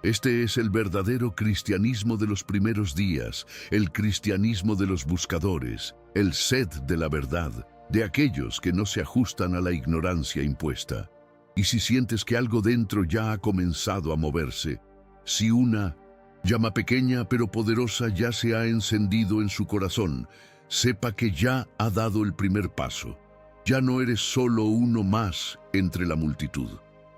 [SPEAKER 1] Este es el verdadero cristianismo de los primeros días, el cristianismo de los buscadores, el sed de la verdad, de aquellos que no se ajustan a la ignorancia impuesta. Y si sientes que algo dentro ya ha comenzado a moverse, si una llama pequeña pero poderosa ya se ha encendido en su corazón, sepa que ya ha dado el primer paso. Ya no eres solo uno más entre la multitud.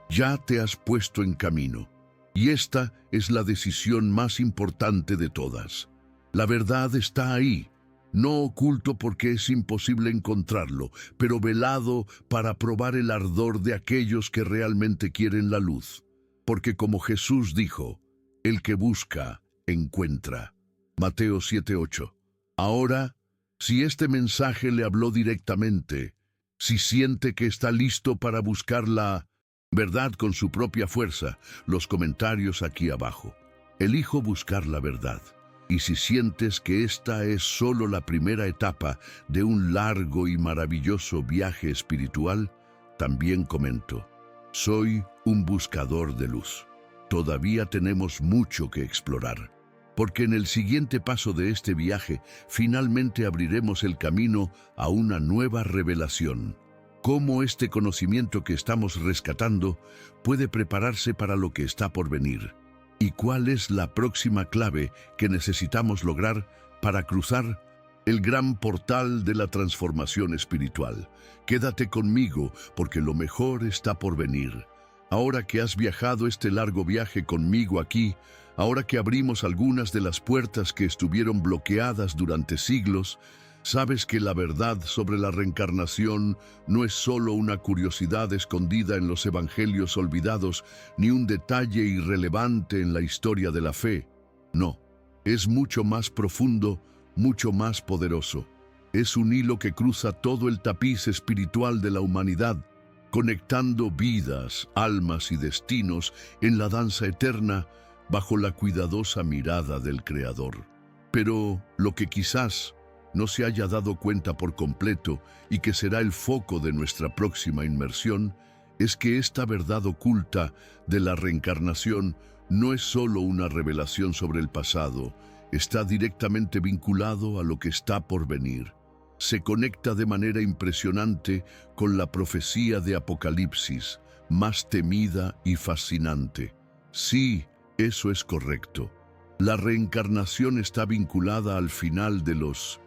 [SPEAKER 1] Ya te has puesto en camino. Y esta es la decisión más importante de todas. La verdad está ahí. no oculto porque es imposible encontrarlo, pero velado para probar el ardor de aquellos que realmente quieren la luz. Porque como Jesús dijo, el que busca, encuentra. Mateo 7:8. Ahora, si este mensaje le habló directamente, si siente que está listo para buscar la verdad con su propia fuerza, los comentarios aquí abajo. Elijo buscar la verdad. Y si sientes que esta es solo la primera etapa de un largo y maravilloso viaje espiritual, también comento, soy un buscador de luz. Todavía tenemos mucho que explorar, porque en el siguiente paso de este viaje finalmente abriremos el camino a una nueva revelación. Cómo este conocimiento que estamos rescatando puede prepararse para lo que está por venir. ¿Y cuál es la próxima clave que necesitamos lograr para cruzar el gran portal de la transformación espiritual? Quédate conmigo porque lo mejor está por venir. Ahora que has viajado este largo viaje conmigo aquí, ahora que abrimos algunas de las puertas que estuvieron bloqueadas durante siglos, sabes que la verdad sobre la reencarnación no es solo una curiosidad escondida en los evangelios olvidados, ni un detalle irrelevante en la historia de la fe. No, es mucho más profundo, mucho más poderoso. Es un hilo que cruza todo el tapiz espiritual de la humanidad, conectando vidas, almas y destinos en la danza eterna bajo la cuidadosa mirada del Creador. Pero lo que quizás no se haya dado cuenta por completo y que será el foco de nuestra próxima inmersión, es que esta verdad oculta de la reencarnación no es solo una revelación sobre el pasado, está directamente vinculado a lo que está por venir. Se conecta de manera impresionante con la profecía de Apocalipsis, más temida y fascinante. Sí, eso es correcto. La reencarnación está vinculada al final de los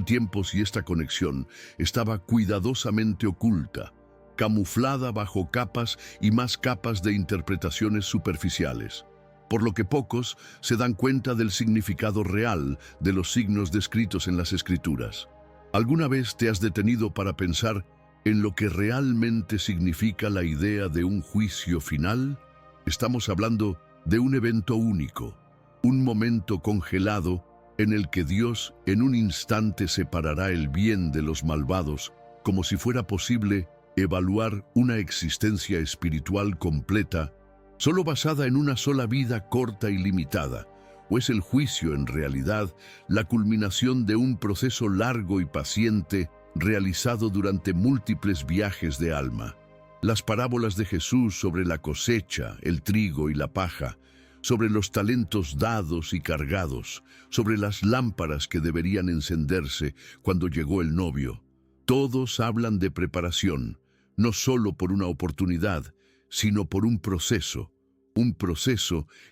[SPEAKER 1] tiempos y esta conexión estaba cuidadosamente oculta, camuflada bajo capas y más capas de interpretaciones superficiales, por lo que pocos se dan cuenta del significado real de los signos descritos en las Escrituras. ¿Alguna vez te has detenido para pensar en lo que realmente significa la idea de un juicio final? Estamos hablando de un evento único, un momento congelado en el que Dios en un instante separará el bien de los malvados, como si fuera posible evaluar una existencia espiritual completa, solo basada en una sola vida corta y limitada, o es el juicio en realidad la culminación de un proceso largo y paciente realizado durante múltiples viajes de alma. Las parábolas de Jesús sobre la cosecha, el trigo y la paja, sobre los talentos dados y cargados, sobre las lámparas que deberían encenderse cuando llegó el novio. Todos hablan de preparación, no solo por una oportunidad, sino por un proceso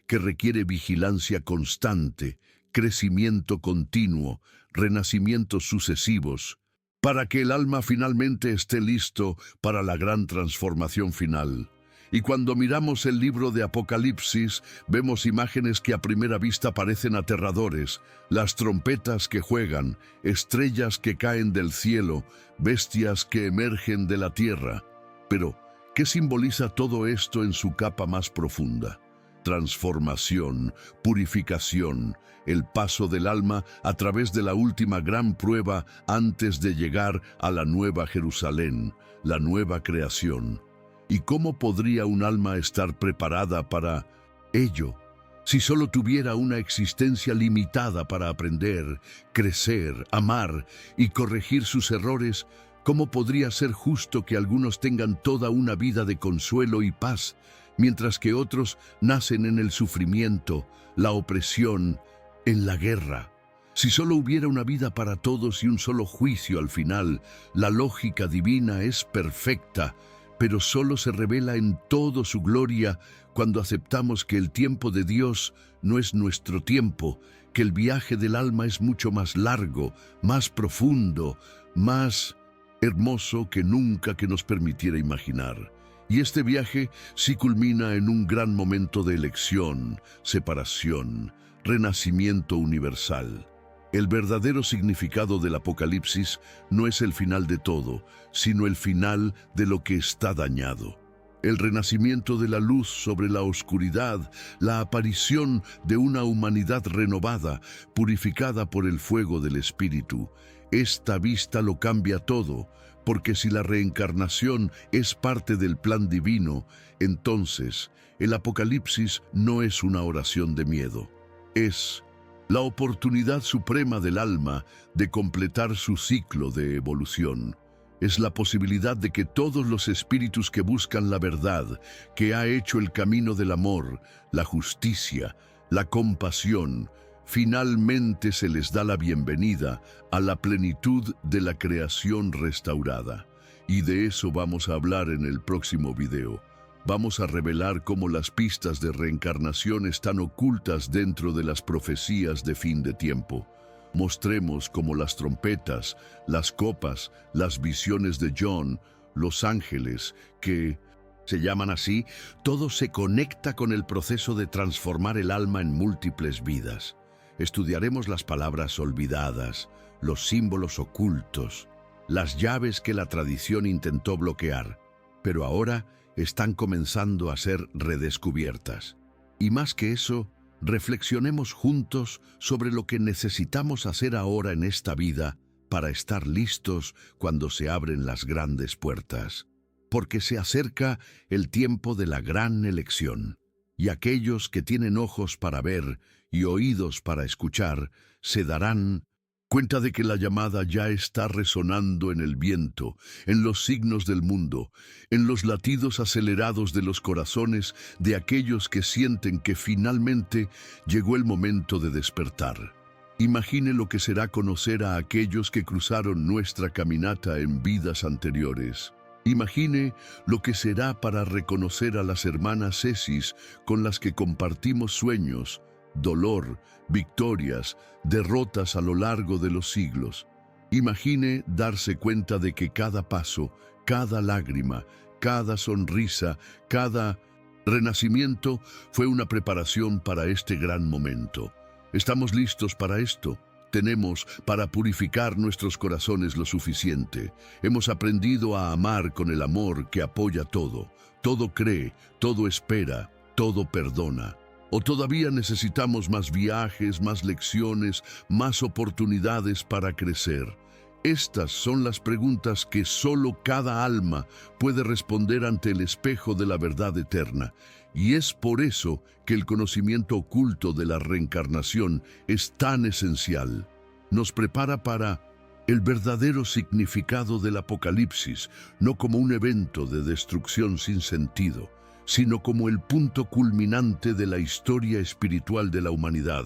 [SPEAKER 1] que requiere vigilancia constante, crecimiento continuo, renacimientos sucesivos, para que el alma finalmente esté listo para la gran transformación final. Y cuando miramos el libro de Apocalipsis, vemos imágenes que a primera vista parecen aterradores, las trompetas que juegan, estrellas que caen del cielo, bestias que emergen de la tierra. Pero, ¿qué simboliza todo esto en su capa más profunda? Transformación, purificación, el paso del alma a través de la última gran prueba antes de llegar a la nueva Jerusalén, la nueva creación. ¿Y cómo podría un alma estar preparada para ello si solo tuviera una existencia limitada para aprender, crecer, amar y corregir sus errores? ¿Cómo podría ser justo que algunos tengan toda una vida de consuelo y paz, mientras que otros nacen en el sufrimiento, la opresión, en la guerra? Si solo hubiera una vida para todos y un solo juicio al final, la lógica divina es perfecta, pero solo se revela en toda su gloria cuando aceptamos que el tiempo de Dios no es nuestro tiempo, que el viaje del alma es mucho más largo, más profundo, más hermoso que nunca que nos permitiera imaginar. Y este viaje sí culmina en un gran momento de elección, separación, renacimiento universal. El verdadero significado del Apocalipsis no es el final de todo, sino el final de lo que está dañado. El renacimiento de la luz sobre la oscuridad, la aparición de una humanidad renovada, purificada por el fuego del Espíritu. Esta vista lo cambia todo, porque si la reencarnación es parte del plan divino, entonces el Apocalipsis no es una oración de miedo. Es la oportunidad suprema del alma de completar su ciclo de evolución. Es la posibilidad de que todos los espíritus que buscan la verdad, que ha hecho el camino del amor, la justicia, la compasión, finalmente se les da la bienvenida a la plenitud de la creación restaurada. Y de eso vamos a hablar en el próximo video. Vamos a revelar cómo las pistas de reencarnación están ocultas dentro de las profecías de fin de tiempo. Mostremos cómo las trompetas, las copas, las visiones de John, los ángeles, que se llaman así, todo se conecta con el proceso de transformar el alma en múltiples vidas. Estudiaremos las palabras olvidadas, los símbolos ocultos, las llaves que la tradición intentó bloquear, pero ahora están comenzando a ser redescubiertas. Y más que eso, reflexionemos juntos sobre lo que necesitamos hacer ahora en esta vida para estar listos cuando se abren las grandes puertas. Porque se acerca el tiempo de la gran elección, y aquellos que tienen ojos para ver y oídos para escuchar se darán cuenta de que la llamada ya está resonando en el viento, en los signos del mundo, en los latidos acelerados de los corazones de aquellos que sienten que finalmente llegó el momento de despertar. Imagine lo que será conocer a aquellos que cruzaron nuestra caminata en vidas anteriores. Imagine lo que será para reconocer a las hermanas Cesis con las que compartimos sueños, dolor, victorias, derrotas a lo largo de los siglos. Imagine darse cuenta de que cada paso, cada lágrima, cada sonrisa, cada renacimiento fue una preparación para este gran momento. ¿Estamos listos para esto? Tenemos para purificar nuestros corazones lo suficiente. Hemos aprendido a amar con el amor que apoya todo. Todo cree, todo espera, todo perdona. ¿O todavía necesitamos más viajes, más lecciones, más oportunidades para crecer? Estas son las preguntas que solo cada alma puede responder ante el espejo de la verdad eterna. Y es por eso que el conocimiento oculto de la reencarnación es tan esencial. Nos prepara para el verdadero significado del Apocalipsis, no como un evento de destrucción sin sentido, sino como el punto culminante de la historia espiritual de la humanidad.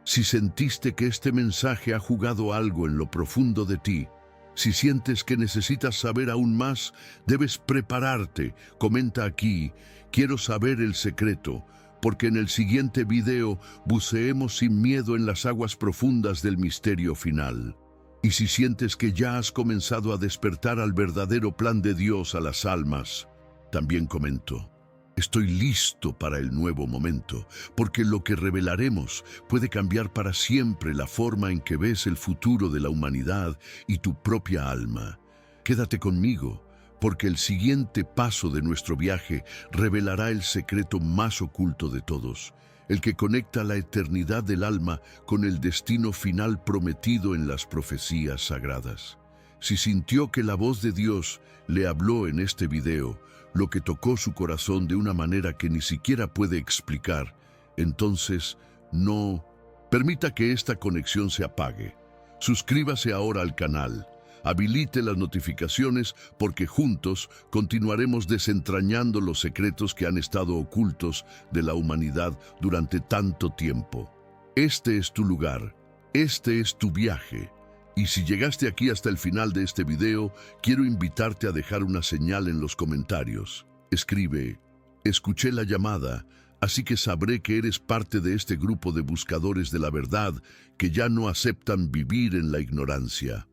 [SPEAKER 1] Si sentiste que este mensaje ha jugado algo en lo profundo de ti, si sientes que necesitas saber aún más, debes prepararte. Comenta aquí, quiero saber el secreto, porque en el siguiente video buceemos sin miedo en las aguas profundas del misterio final. Y si sientes que ya has comenzado a despertar al verdadero plan de Dios a las almas, también comento. Estoy listo para el nuevo momento, porque lo que revelaremos puede cambiar para siempre la forma en que ves el futuro de la humanidad y tu propia alma. Quédate conmigo, porque el siguiente paso de nuestro viaje revelará el secreto más oculto de todos, el que conecta la eternidad del alma con el destino final prometido en las profecías sagradas. Si sintió que la voz de Dios le habló en este video, lo que tocó su corazón de una manera que ni siquiera puede explicar, entonces no permita que esta conexión se apague. Suscríbase ahora al canal, habilite las notificaciones porque juntos continuaremos desentrañando los secretos que han estado ocultos de la humanidad durante tanto tiempo. Este es tu lugar, este es tu viaje. Y si llegaste aquí hasta el final de este video, quiero invitarte a dejar una señal en los comentarios. Escribe, escuché la llamada, así que sabré que eres parte de este grupo de buscadores de la verdad que ya no aceptan vivir en la ignorancia.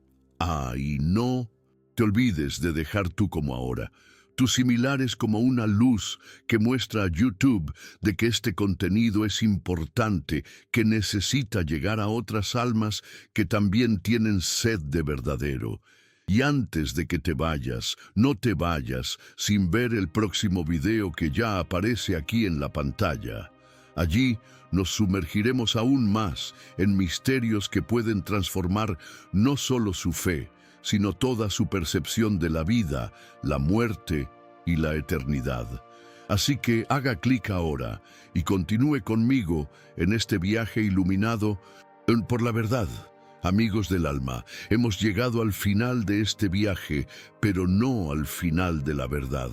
[SPEAKER 1] Y no te olvides de dejar tú como ahora Tu similar es como una luz que muestra a YouTube de que este contenido es importante, que necesita llegar a otras almas que también tienen sed de verdadero. Y antes de que te vayas, no te vayas sin ver el próximo video que ya aparece aquí en la pantalla. Allí nos sumergiremos aún más en misterios que pueden transformar no solo su fe, sino toda su percepción de la vida, la muerte y la eternidad. Así que haga clic ahora y continúe conmigo en este viaje iluminado por la verdad. Amigos del alma, hemos llegado al final de este viaje, pero no al final de la verdad.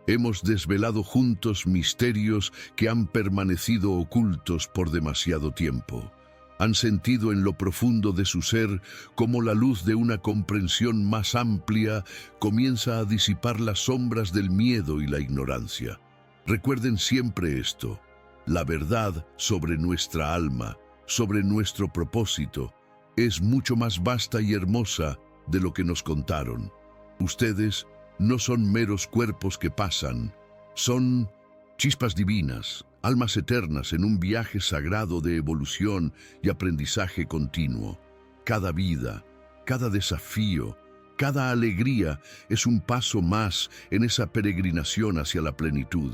[SPEAKER 1] Hemos desvelado juntos misterios que han permanecido ocultos por demasiado tiempo. Han sentido en lo profundo de su ser cómo la luz de una comprensión más amplia comienza a disipar las sombras del miedo y la ignorancia. Recuerden siempre esto: la verdad sobre nuestra alma, sobre nuestro propósito, es mucho más vasta y hermosa de lo que nos contaron. Ustedes no son meros cuerpos que pasan, son chispas divinas, almas eternas en un viaje sagrado de evolución y aprendizaje continuo. Cada vida, cada desafío, cada alegría es un paso más en esa peregrinación hacia la plenitud.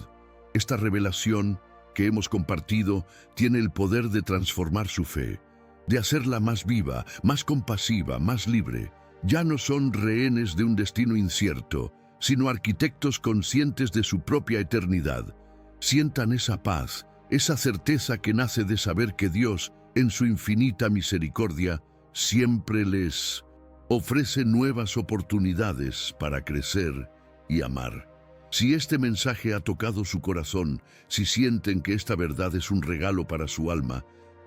[SPEAKER 1] Esta revelación que hemos compartido tiene el poder de transformar su fe, de hacerla más viva, más compasiva, más libre. Ya no son rehenes de un destino incierto, sino arquitectos conscientes de su propia eternidad. Sientan esa paz, esa certeza que nace de saber que Dios, en su infinita misericordia, siempre les ofrece nuevas oportunidades para crecer y amar. Si este mensaje ha tocado su corazón, si sienten que esta verdad es un regalo para su alma,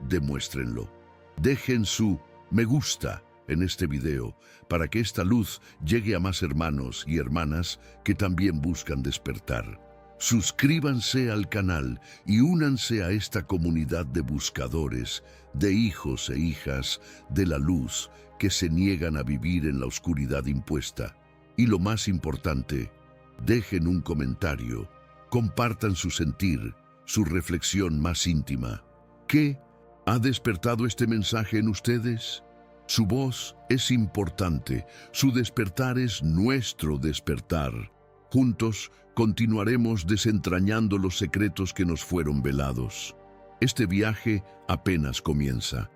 [SPEAKER 1] demuéstrenlo. Dejen su me gusta en este video para que esta luz llegue a más hermanos y hermanas que también buscan despertar. Suscríbanse al canal y únanse a esta comunidad de buscadores, de hijos e hijas de la luz que se niegan a vivir en la oscuridad impuesta. Y lo más importante, dejen un comentario, compartan su sentir, su reflexión más íntima. ¿Qué ha despertado este mensaje en ustedes? Su voz es importante, su despertar es nuestro despertar. Juntos continuaremos desentrañando los secretos que nos fueron velados. Este viaje apenas comienza.